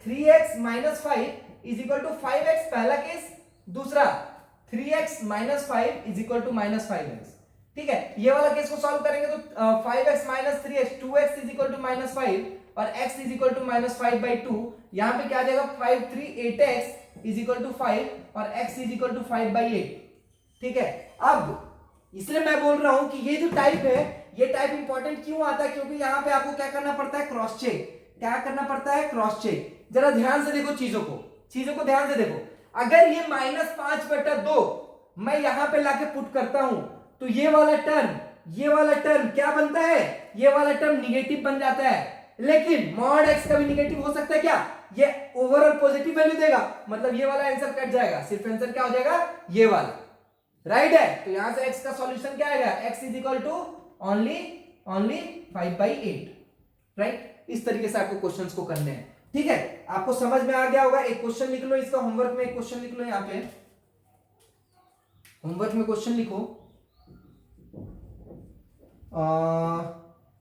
3x minus 5 is equal to 5x पहला केस, दूसरा 3x minus 5 is equal to minus 5x, ठीक है। ये वाला केस को सॉल्व करेंगे तो 5x minus 3x 2x is equal to minus 5 और x is equal to minus 5/2, यहां पे क्या आ जाएगा 5 3 8x इज इक्वल टू 5 और x इज इक्वल टू 5/8, ठीक है। अब इसलिए मैं बोल रहा हूं कि ये जो टाइप है ये टाइप इंपॉर्टेंट क्यों आता है, क्योंकि यहां पे आपको क्या करना पड़ता है, क्रॉस चेक, क्या करना पड़ता है, क्रॉस चेक। जरा ध्यान से देखो चीजों को ध्यान से देखो, अगर ये -5/2 मैं यहां पे लाके पुट करता हूं तो ये वाला टर्म क्या बनता है, ये वाला टर्म निगेटिव बन जाता है। लेकिन मॉड x का भी निगेटिव हो सकता है क्या, ये ओवरऑल पॉजिटिव वैल्यू देगा, मतलब ये वाला आंसर कट जाएगा, सिर्फ आंसर क्या हो जाएगा ये वाला, राइट है। तो यहां से x का सॉल्यूशन क्या आएगा, x is equal to only 5/8, right. इस तरीके से आपको क्वेश्चंस को करने हैं, ठीक है। आपको समझ में आ गया होगा। एक क्वेश्चन लिख लो, इसका होमवर्क में एक क्वेश्चन लिख लो, यहां पे होमवर्क में क्वेश्चन लिखो,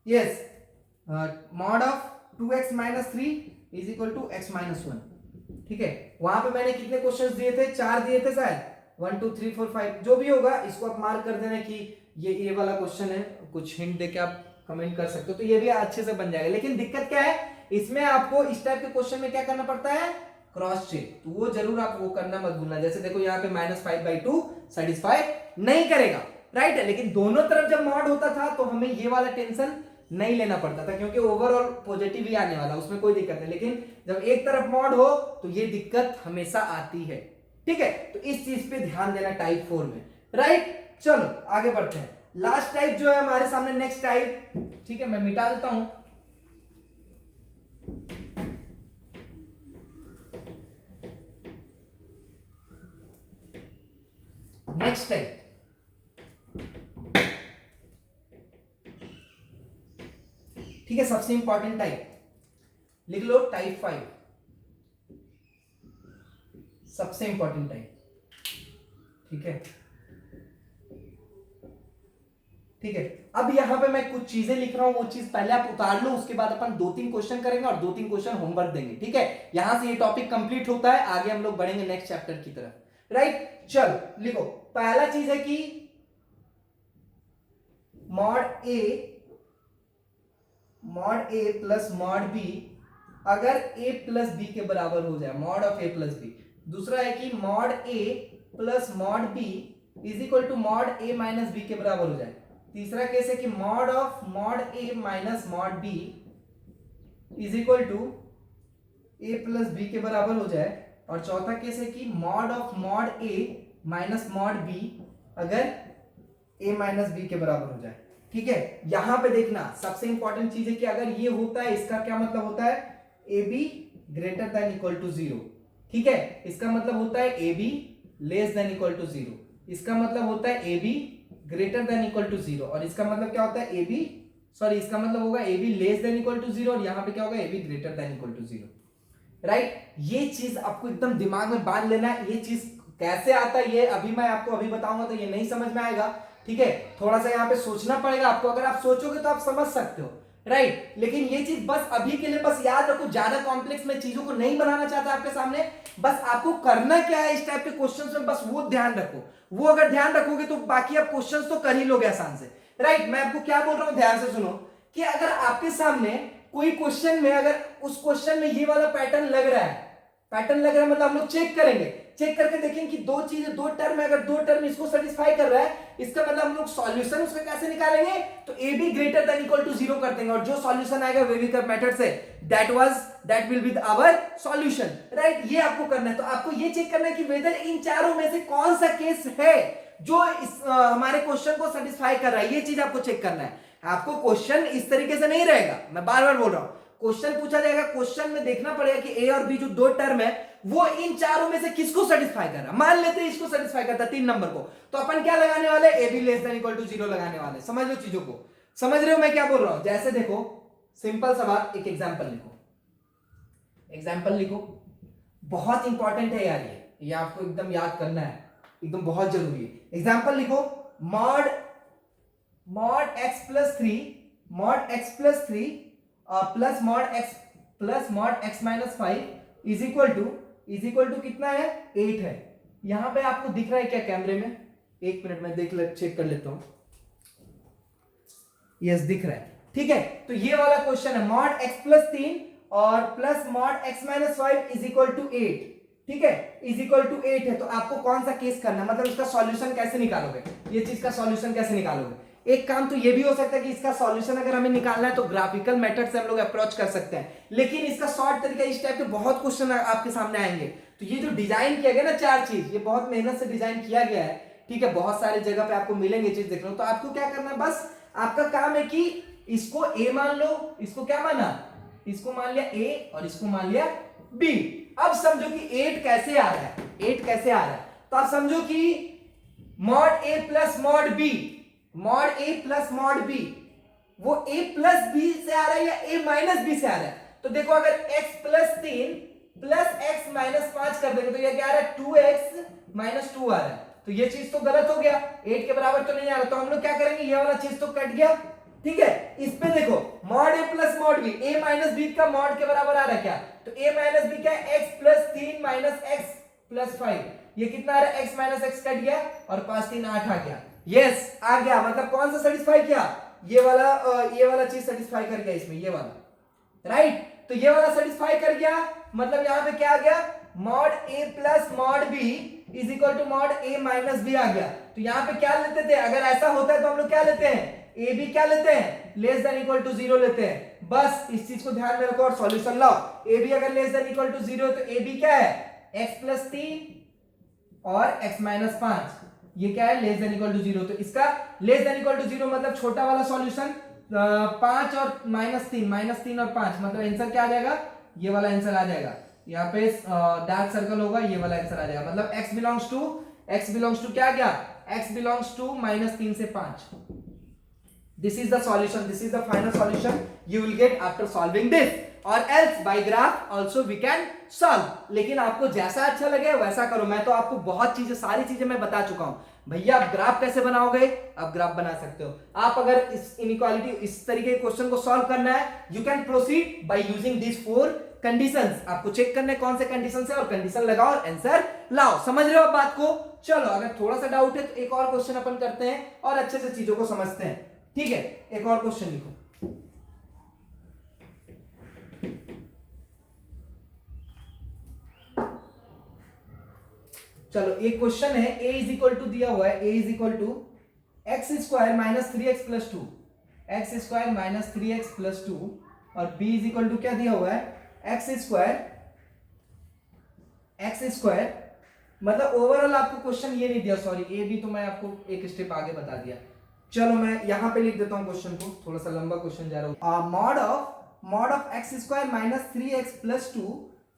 yes mod of 2x minus 3 is equal to x minus 1, ठीक है। वहां पे मैंने कितने क्वेश्चंस दिए थे, 4 दिए थे शायद, 1 2 3 4 5, जो भी होगा इसको आप मार्क कर देना कि ये वाला क्वेश्चन है, कुछ हिंट देके आप कमेंट कर सकते हो, तो ये भी अच्छे से बन जाएगा। लेकिन दिक्कत क्या है, इसमें आपको इस टाइप के क्वेश्चन में क्या करना पड़ता है, क्रॉस चेक, तो वो जरूर आप वो करना मत भूलना। जैसे देखो यहाँ पे -5/2 सेटिस्फाई नहीं करेगा, राइट है। लेकिन दोनों तरफ जब मॉड होता था तो हमें ये वाला टेंशन नहीं लेना पड़ता था, क्योंकि ओवरऑल पॉजिटिव ही आने वाला, उसमें कोई दिक्कत नहीं। लेकिन जब एक तरफ मॉड हो तो ये दिक्कत हमेशा आती है, ठीक है। तो इस चीज पे ध्यान देना टाइप 4 में, राइट। चलो आगे बढ़ते हैं। लास्ट टाइप जो है हमारे सामने, नेक्स्ट टाइप, ठीक है, मैं मिटा देता हूं। नेक्स्ट टाइप, ठीक है, सबसे इंपॉर्टेंट टाइप लिख लो, टाइप 5, सबसे इंपॉर्टेंट टाइप, ठीक है, ठीक है। अब यहां पे मैं कुछ चीजें लिख रहा हूं, वो चीज पहले आप उतार लो, उसके बाद अपन 2-3 क्वेश्चन करेंगे और 2-3 क्वेश्चन होमवर्क देंगे, ठीक है। यहां से ये टॉपिक कंप्लीट होता है, आगे हम लोग बढ़ेंगे नेक्स्ट चैप्टर की तरफ, राइट। चलो लिखो, पहला चीज है कि mod a plus mod b अगर ए प्लस बी के बराबर हो जाए, mod of a plus b. दूसरा है कि mod a plus mod b is equal to mod a minus b के बराबर हो जाए। तीसरा केस है कि mod of mod a minus mod b is equal to a plus b के बराबर हो जाए। और चौथा केस है कि mod of mod a minus mod b अगर ए माइनस बी के बराबर हो जाए, ठीक है। यहां पे देखना सबसे इंपॉर्टेंट चीज है कि अगर ये होता है, इसका क्या मतलब होता है, a b greater than equal to 0, ठीक है। इसका मतलब होता है a b less than equal to 0, इसका मतलब होता है a b greater than equal to 0, और इसका मतलब क्या होता है, ए बी, सॉरी, इसका मतलब होगा a b less than equal to 0, और यहां पे क्या होगा, a b greater than equal to 0, right. ये चीज आपको एकदम दिमाग में बांध लेना है। ये चीज कैसे आता है, ये अभी मैं आपको अभी बताऊंगा तो ये नहीं समझ में आएगा, ठीक है। थोड़ा सा यहाँ पे सोचना पड़ेगा आपको, अगर आप सोचोगे तो आप समझ सकते हो, राइट। लेकिन ये चीज बस अभी के लिए बस याद रखो, ज्यादा कॉम्प्लेक्स में चीजों को नहीं बनाना चाहता आपके सामने। बस आपको करना क्या है इस टाइप के क्वेश्चंस में, बस वो ध्यान रखो। वो अगर ध्यान रखोगे तो बाकी आप क्वेश्चंस तो कर ही लोगे आसान से, राइट। मैं आपको क्या बोल रहा हूं, ध्यान से सुनो, कि अगर आपके सामने कोई क्वेश्चन में, अगर उस क्वेश्चन में ये वाला पैटर्न लग रहा है, मतलब हम लोग चेक करेंगे, चेक करके देखेंगे कि दो चीजें, दो टर्म है, अगर दो टर्म इसको सेटिस्फाई कर रहा है, इसका मतलब हम लोग सॉल्यूशन उसका कैसे निकालेंगे, तो a b greater than equal to 0 कर देंगे, और जो सॉल्यूशन आएगा वेविकर मेथड से, that will be our solution, right. ये आपको करना है। तो आपको ये चेक करना है कि वेदर इन चारों में से कौन सा केस है जो हमारे क्वेश्चन को सेटिस्फाई कर रहा है, ये चीज आपको चेक करना है। आपको क्वेश्चन इस तरीके से नहीं रहेगा, मैं बार बार बोल रहा हूं, क्वेश्चन पूछा जाएगा, क्वेश्चन में देखना पड़ेगा कि ए और बी जो दो टर्म है वो इन चारों में से किसको सेटिस्फाई कर रहा है। मान लेते हैं इसको सेटिस्फाई करता है 3 नंबर को, तो अपन क्या लगाने वाले, a b less than equal to 0 लगाने वाले। समझ लो चीजों को, समझ रहे हो मैं क्या बोल रहा हूं। जैसे देखो, सिंपल सा बात, एक एग्जांपल लिखो, बहुत इंपॉर्टेंट है यार, ये आपको एकदम याद करना है, एकदम बहुत जरूरी है। एग्जांपल लिखो, mod x plus 3 plus mod x minus 5 is equal to कितना है, 8 है। यहां पे आपको दिख रहा है क्या कैमरे में, एक मिनट में चेक कर लेता हूं, यस दिख रहा है, ठीक है। तो ये वाला क्वेश्चन है, मॉड x प्लस 3 और plus mod x minus 5 is equal to 8, ठीक है, इज इक्वल टू 8 है। तो आपको कौन सा केस करना है, मतलब इसका सॉल्यूशन कैसे निकालोगे, ये चीज का सॉल्यूशन कैसे निकालोगे। एक काम तो ये भी हो सकता है कि इसका सॉल्यूशन अगर हमें निकालना है तो ग्राफिकल मेथड से हम लोग अप्रोच कर सकते हैं, लेकिन इसका शॉर्ट तरीका, इस टाइप के बहुत क्वेश्चन आपके सामने आएंगे। तो ये जो डिजाइन किया गया ना 4 चीज, ये बहुत मेहनत से डिजाइन किया गया है, ठीक है। बहुत सारे जगह पे आपको मिलेंगे चीज देख लो। तो आपको क्या करना है, बस आपका काम है कि इसको ए मान लो, इसको क्या माना, इसको मान लिया ए और इसको मान लिया बी। अब समझो कि 8 कैसे आ रहा है, 8 कैसे आ रहा है, तो आप समझो कि mod a plus mod B, वो a प्लस बी से आ रहा है या a माइनस बी से आ रहा है। तो देखो, अगर x plus 3 plus x minus 5 कर देंगे तो ये क्या आ रहा है, 2x माइनस 2 आ रहा है। तो ये चीज तो गलत हो गया, 8 के बराबर तो नहीं आ रहा। तो हम लोग क्या करेंगे, ये वाला चीज तो कट गया, ठीक है। इस पे देखो, mod a plus mod b, a minus b का मॉड के बराबर आ रहा है क्या, तो a माइनस b क्या है, x plus 3 minus x plus 5, ये कितना आ रहा है, x माइनस x कट गया और 5 3 8 आ गया, यस आ गया। मतलब कौन सा सेटिस्फाई किया, ये वाला चीज सेटिस्फाई कर गया इसमें, ये वाला, राइट। तो ये वाला सेटिस्फाई कर गया, मतलब यहां पे क्या आ गया, mod a plus mod b is equal to mod a minus b आ गया। तो यहाँ पे क्या लेते थे, अगर ऐसा होता है तो हम लोग क्या लेते हैं, ए बी क्या लेते हैं, लेस देन इक्वल टू 0 लेते हैं। बस इस चीज को ध्यान में रखो और सॉल्यूशन लाओ। ए बी अगर लेस देन इक्वल टू 0 तो ए बी क्या है, x प्लस 3 और x माइनस 5, ये क्या है, लेस देन इक्वल टू 0। तो इसका लेस देन इक्वल टू 0 मतलब छोटा वाला सॉल्यूशन 5 और -3 और 5 मतलब आंसर क्या आ जाएगा, ये वाला आंसर आ जाएगा। यहाँ पे डार्क सर्कल होगा, ये वाला आंसर आ जाएगा। मतलब x बिलोंग्स टू क्या आ गया, x बिलोंग्स टू -3 से 5। This is the solution, this is the final solution you will get after solving this, और else by graph also we can solve. लेकिन आपको जैसा अच्छा लगे वैसा करो। मैं तो आपको बहुत चीजें, सारी चीजें मैं बता चुका हूं। भैया आप ग्राफ कैसे बनाओगे, आप ग्राफ बना सकते हो। आप अगर इस इनइक्वालिटी, इस तरीके के क्वेश्चन को सॉल्व करना है, you can proceed by using this 4 conditions. आपको चेक करना है कौन से कंडीशंस है और कंडीशन लगाओ और आंसर लाओ। समझ रहे हो आप बात को? चलो अगर थोड़ा सा डाउट है तो एक और क्वेश्चन अपन करते हैं और अच्छे से चीजों को समझते हैं। ठीक है, एक और क्वेश्चन लिखो। चलो एक क्वेश्चन है, a इज इक्वल टू दिया हुआ है, a is equal to x square minus 3x plus 2, x square minus 3x plus 2, और b इज इक्वल टू क्या दिया हुआ है, एक्स स्क्वायर मतलब ओवरऑल आपको क्वेश्चन ये नहीं दिया, सॉरी ए बी तो मैं आपको एक स्टेप आगे बता दिया। चलो मैं यहां पे लिख देता हूं क्वेश्चन को, थोड़ा सा लंबा क्वेश्चन जा रहा हूं। Mod of x square minus 3x plus 2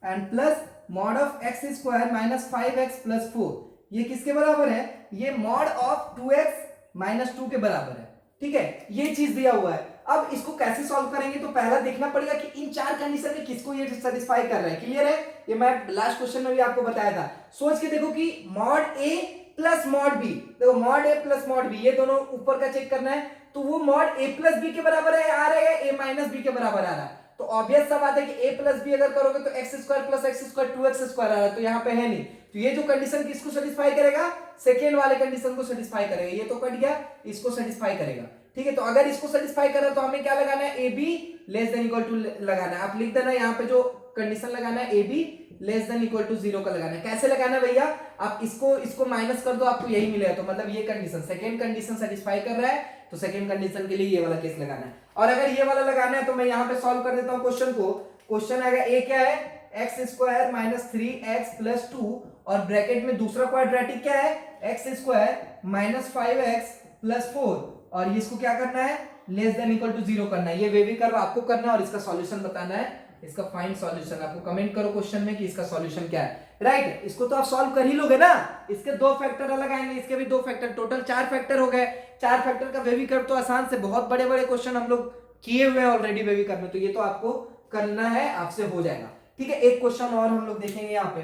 and plus mod of x square minus 5x plus 4, ये किसके बराबर है, ये मॉड ऑफ 2x माइनस 2 के बराबर है। ठीक है, ये चीज दिया हुआ है। अब इसको कैसे सॉल्व करेंगे, तो पहला देखना पड़ेगा कि इन 4 कंडीशन में किसको ये सेटिस्फाई कर रहा है। क्लियर है, ये मैं लास्ट क्वेश्चन में भी आपको बताया था। सोच के देखो कि mod a plus mod B, देखो mod a plus mod B, ये दोनों ऊपर का चेक करना है, तो वो मॉड ए प्लस बी के बराबर है आ रहा है, ए माइनस बी के बराबर आ रहा है। तो ऑब्वियस सा बात है कि a प्लस बी अगर करोगे तो x square plus x square 2x square आ रहा है, तो यहाँ पे है नहीं। तो ये जो कंडीशन किसको सेटिस्फाई करेगा, सेकेंड वाले कंडीशन को सेटिस्फाई करेगा। ये तो कट गया, इसको सेटिस्फाई करेगा। ठीक है, तो अगर इसको सेटिस्फाई कर रहा है तो हमें क्या लगाना है, a b less than equal to लगाना है। आप लिख देना यहाँ पे जो कंडीशन लगाना है, a b less than equal to 0 का लगाना है। कैसे लगाना है भैया, आप इसको माइनस कर दो, आपको यही मिलेगा। तो मतलब ये कंडीशन, सेकेंड कंडीशन सेटिस्फाई कर रहा है, तो सेकेंड कंडीशन के लिए ये वाला केस लगाना है। और अगर ये वाला लगाना है तो मैं यहाँ पे सॉल्व कर देता हूँ क्वेश्चन को। क्वेश्चन आएगा ए क्या है, x square minus 3x plus 2, और ब्रैकेट में दूसरा क्वाड्रेटिक क्या है, x square minus 5x plus 4, और इसको क्या करना है, लेस देन इक्वल टू 0 करना है। ये वे भी कर्व आपको करना है और इसका सॉल्यूशन बताना है, इसका फाइंड सॉल्यूशन। आपको कमेंट करो क्वेश्चन में कि इसका सॉल्यूशन क्या है। राइट, इसको तो आप सॉल्व कर ही लोगे ना। इसके 2 फैक्टर अलग आएंगे, इसके भी 2 फैक्टर, टोटल 4 फैक्टर हो गए। 4 फैक्टर का वेवी कर्व तो आसान से, बहुत बड़े बड़े क्वेश्चन हम लोग किए हुए हैं ऑलरेडी वेवी कर्व में, तो ये तो आपको करना है, आपसे हो जाएगा। ठीक है, एक क्वेश्चन और हम लोग देखेंगे यहाँ पे।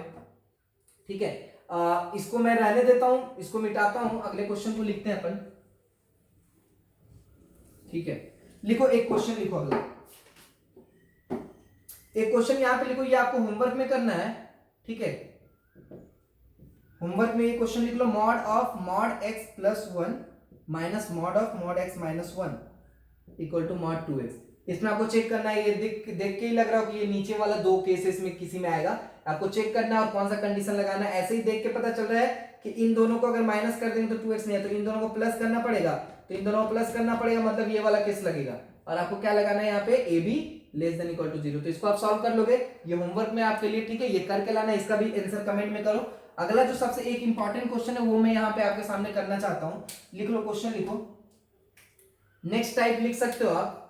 ठीक है, इसको मैं रहने देता हूं, इसको मिटाता हूं, अगले क्वेश्चन को लिखते हैं अपन। ठीक है, लिखो एक क्वेश्चन, लिखो अगला एक क्वेश्चन यहाँ पे लिखो, ये आपको होमवर्क में करना है। ठीक है, होमवर्क में ये क्वेश्चन लिख लो, mod of mod x plus 1 minus mod of mod x minus 1 equal to mod 2x। इसमें आपको चेक करना है, ये देख के ही लग रहा हो कि ये नीचे वाला 2 केसेस में किसी में आएगा। आपको चेक करना है और कौन सा कंडीशन लगाना है। ऐसे ही देख के पता चल रहा है कि इन दोनों को अगर माइनस कर देंगे तो 2x नहीं है, तो इन दोनों को प्लस करना पड़ेगा, तो इन दोनों को प्लस करना पड़ेगा, मतलब ये वाला केस लगेगा। और आपको क्या लगाना है यहाँ पे, a b less than equal to 0। तो इसको आप सॉल्व कर लोगे, ये होमवर्क में आपके लिए। ठीक है, ये करके लाना, इसका भी आंसर कमेंट में करो। अगला जो सबसे एक इंपॉर्टेंट क्वेश्चन है वो मैं यहाँ पे आपके सामने करना चाहता हूँ। लिख लो क्वेश्चन, लिखो नेक्स्ट टाइप लिख सकते हो आप।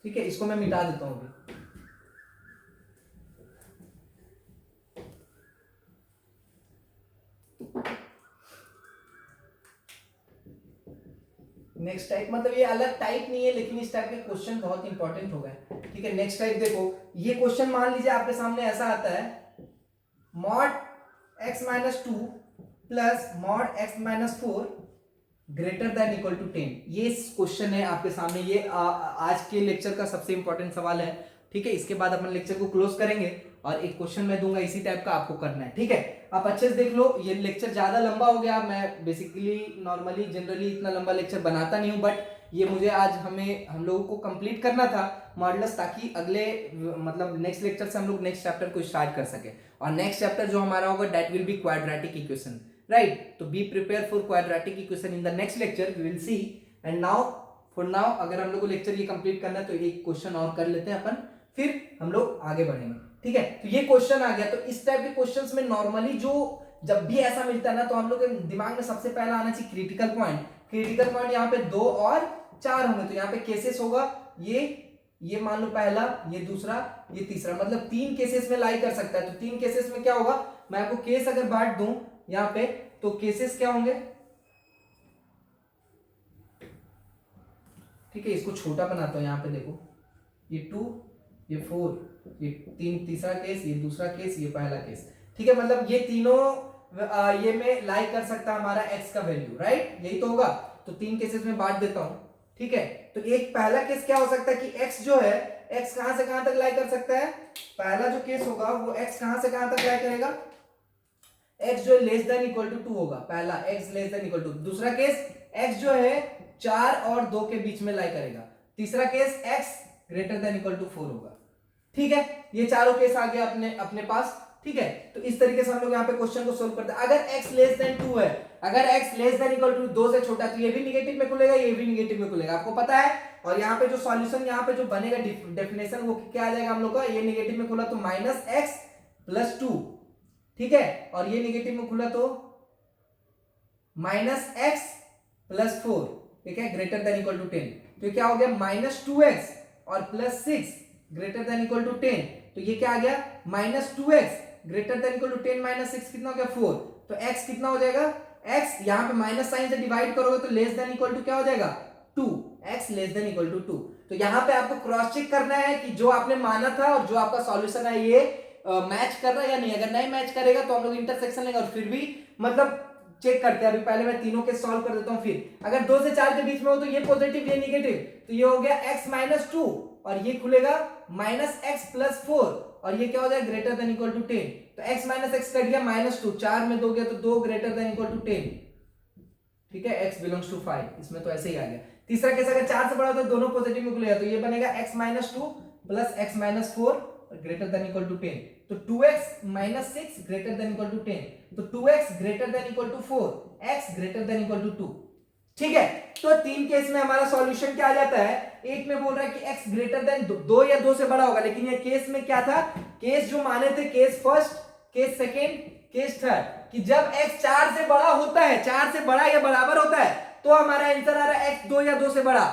ठीक है, इसको मैं मिटा देता हूं अभी। नेक्स्ट टाइप मतलब ये अलग टाइप नहीं है, लेकिन इस टाइप के क्वेश्चन बहुत इंपॉर्टेंट हो गए। ठीक है, नेक्स्ट टाइप देखो, ये क्वेश्चन मान लीजिए आपके सामने ऐसा आता है, mod x minus 2 plus mod x minus 4 greater than equal to 10। ये क्वेश्चन है आपके सामने, ये आज के लेक्चर का सबसे इंपॉर्टेंट सवाल है। ठीक है, इसके बाद अपन लेक्चर को क्लोज करेंगे और एक क्वेश्चन मैं दूंगा इसी टाइप का, आपको करना है। ठीक है, आप अच्छे से देख लो, ये लेक्चर ज्यादा लंबा हो गया। मैं बेसिकली नॉर्मली जनरली इतना लंबा लेक्चर बनाता नहीं हूं, बट ये मुझे आज हम लोगों को कंप्लीट करना था मॉडुलस, ताकि अगले मतलब नेक्स्ट लेक्चर से हम लोग नेक्स्ट चैप्टर को स्टार्ट कर सके। और नेक्स्ट चैप्टर जो हमारा होगा that will be quadratic equation, right. तो be prepare for quadratic equation in the next lecture, we will see. And now for now अगर हम लोग को लेक्चर ये कंप्लीट करना है तो एक क्वेश्चन और कर लेते हैं अपन, फिर हम लोग आगे बढ़ेंगे, ठीक है। तो ये क्वेश्चन आ गया। तो इस टाइप के क्वेश्चंस में नॉर्मली जो जब भी ऐसा मिलता है ना, तो हम लोग के दिमाग में सबसे पहला आना चाहिए क्रिटिकल पॉइंट। क्रिटिकल पॉइंट यहाँ पे 2 और 4 होंगे, तो यहाँ पे केसेस होगा ये मान लो पहला, ये दूसरा, ये तीसरा, मतलब 3 केसेस में लाई कर सकता है। तो 3 केसेस में क्या होगा, मैं आपको केस अगर बांट दूं यहाँ पे, तो केसेस क्या होंगे, ठीक है। इसको छोटा बनाता हूं, यहाँ पे देखो, ये 2, ये 4, ये 3, तीसरा केस, ये दूसरा केस, ये पहला केस, ठीक है। मतलब ये तीनों ये में लाई कर सकता है हमारा x का वैल्यू, राइट, यही तो होगा। तो 3 केसेस में बांट देता हूं, ठीक है। तो एक पहला केस क्या हो सकता है कि x जो है, x कहां से कहां तक लाई कर सकता है, पहला जो केस होगा वो x कहां से कहां तक लाई करेगा, x जो है लेस देन इक्वल टू 2 होगा, पहला x less than equal to. दूसरा केस x जो है 4 और 2 के बीच में लाई करेगा। तीसरा case x greater than equal to 4 होगा, ठीक है। ये चारों केस आ गए अपने पास, ठीक है। तो इस तरीके से हम लोग यहाँ पे क्वेश्चन को सोल्व करते हैं। अगर x लेस देन 2 है, अगर x less than equal to 2 से छोटा, तो ये भी निगेटिव में खुलेगा, ये भी निगेटिव में खुलेगा, आपको पता है। और यहाँ पे जो सॉल्यूशन यहाँ पे जो बनेगा डेफिनेशन, वो क्या आ जाएगा हम लोग का, ये निगेटिव में खुला तो -x + 2, ठीक है। और ये निगेटिव में खुला तो -x + 4, ठीक है, ग्रेटर देन इक्वल टू 10। तो क्या हो गया, -2x और +6 ग्रेटर देन इक्वल टू 10। तो ये क्या आ गया, -2x greater than equal to 10 -6 कितना हो गया, 4। तो x कितना हो जाएगा, x यहाँ पे माइनस साइन से डिवाइड करोगे तो लेस देन इक्वल टू क्या हो जाएगा, 2, x less than equal to 2। तो यहाँ पे आपको क्रॉस चेक करना है कि जो आपने माना था और जो आपका सॉल्यूशन है ये मैच कर रहा है या नहीं। अगर नहीं मैच करेगा तो हम लोग इंटरसेक्शन लेंगे, और फिर भी मतलब चेक करते हैं। अभी पहले मैं तीनों के सॉल्व कर देता हूं। फिर अगर 2 से 4 के बीच में हो तो ये पॉजिटिव, ये नेगेटिव, तो ये हो गया x - 2 और ये खुलेगा -x + 4, और ये क्या हो जाएगा, ग्रेटर देन इक्वल टू 10। तो x - x कट गया, -2, 4 में 2 गया तो 2 ग्रेटर देन इक्वल टू 10, ठीक है। x बिलोंग्स टू 5, इसमें तो ऐसे ही आ गया। तीसरा केस अगर 4 से बड़ा हो तो दोनों पॉजिटिव में खुलेगा, तो ये बनेगा x - 2 + x - 4 greater than equal to 10। तो 2x - 6 greater than equal to 10, तो 2x greater than equal to 4, x greater than equal to 2, ठीक है। तो 3 केस में हमारा सॉल्यूशन क्या आ जाता है, एक में बोल रहा है कि x ग्रेटर देन 2 या 2 से बड़ा होगा, लेकिन ये केस में क्या था, केस जो माने थे, case first, case second, case third, कि जब x 4 से बड़ा होता है, 4 से बड़ा या बराबर होता है, तो हमारा आंसर आ रहा है x 2 या 2 से बड़ा,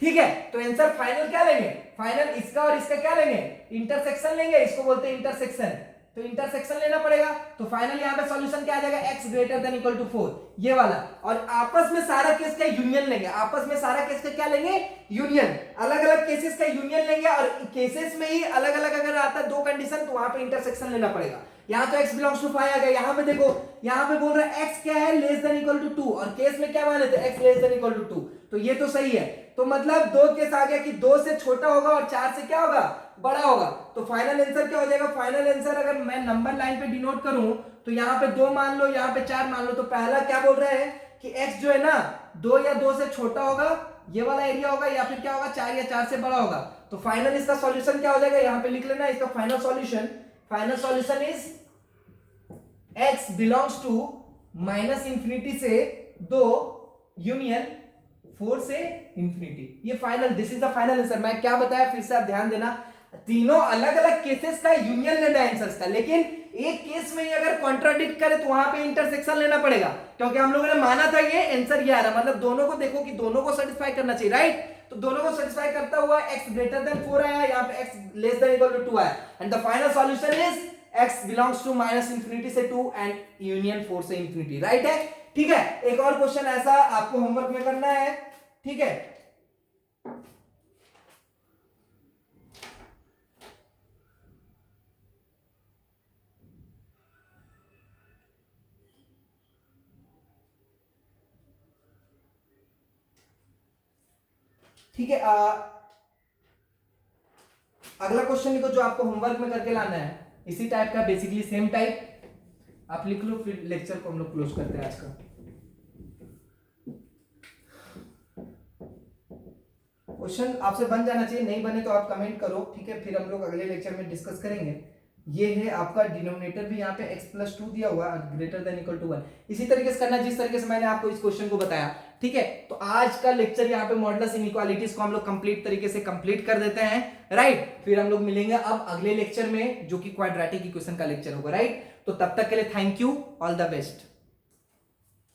ठीक है। तो आंसर फाइनल क्या लेंगे, फाइनल इसका और इसका क्या लेंगे, इंटरसेक्शन लेंगे, इसको बोलते हैं इंटरसेक्शन। तो इंटरसेक्शन लेना पड़ेगा। तो फाइनल यहाँ पे सॉल्यूशन क्या आ जाएगा, x greater than equal to 4, ये वाला। और आपस में सारा केस का यूनियन लेंगे, आपस में सारा केस का क्या लेंगे, यूनियन। अलग अलग केसेस का यूनियन लेंगे, और केसेस में ही अलग अलग अगर आता है 2 कंडीशन, तो वहां पे इंटरसेक्शन लेना पड़ेगा। यहाँ तो x बिलोंग्स टू 5 आ गया। यहाँ पे देखो, यहाँ पे बोल रहा है x क्या है, लेस देन इक्वल टू 2, और केस में क्या माने थे, x less than equal to 2, तो ये तो सही है। तो मतलब 2 केस आ गया कि 2 से छोटा होगा और 4 से क्या होगा, बड़ा होगा। तो फाइनल आंसर क्या हो जाएगा, फाइनल आंसर अगर मैं नंबर लाइन पे डिनोट करूं, तो यहाँ पे 2 मान लो, यहाँ पे 4 मान लो। तो पहला क्या बोल रहा है कि x जो है ना 2 या 2 से छोटा होगा, ये वाला एरिया होगा, या फिर क्या होगा, 4 या 4 से बड़ा होगा। तो फाइनल इसका सॉल्यूशन क्या हो जाएगा, यहाँ पे लिख लेना इसका final solution is x belongs to -infinity से 2 यूनियन 4 से इंफिनिटी। ये final, this is the final answer. मैं क्या बताया फिर से आप ध्यान देना, तीनों अलग अलग केसेस का यूनियन लेना है आंसर्स का, लेकिन एक केस में ही अगर कॉन्ट्राडिक्ट करे तो वहां पे इंटरसेक्शन लेना पड़ेगा, क्योंकि हम लोगों ने माना था ये आंसर ये आ रहा, मतलब दोनों को देखो कि दोनों को सेटिस्फाई करना चाहिए, राइट। तो दोनों को सेटिस्फाई करता हुआ x ग्रेटर देन 4 आया, यहाँ पे x less than equal to 2 आया, and the final solution is x belongs to -infinity से 2 एंड यूनियन 4 से इंफिनिटी, राइट है, ठीक है। एक और क्वेश्चन ऐसा आपको होमवर्क में करना है, ठीक है। ठीक है, अगला क्वेश्चन लिखो जो आपको होमवर्क में करके लाना है, इसी टाइप का, बेसिकली सेम टाइप आप लिख लो, फिर लेक्चर को हम लोग क्लोज करते हैं आज का। क्वेश्चन आपसे बन जाना चाहिए, नहीं बने तो आप कमेंट करो, ठीक है, फिर हम लोग अगले लेक्चर में डिस्कस करेंगे। ये है आपका डिनोमिनेटर भी यहाँ पे x+2 दिया हुआ ग्रेटर देन इक्वल टू 1, इसी तरीके से करना जिस तरीके से मैंने आपको इस क्वेश्चन को बताया, ठीक है। तो आज का लेक्चर यहाँ पे मॉडुलस इनइक्वालिटीज को हम लोग कंप्लीट तरीके से कंप्लीट कर देते हैं, राइट। फिर हम लोग मिलेंगे अब अगले लेक्चर में जो कि क्वाड्रेटिक इक्वेशन का लेक्चर होगा, राइट। तो तब तक के लिए thank you, all the best.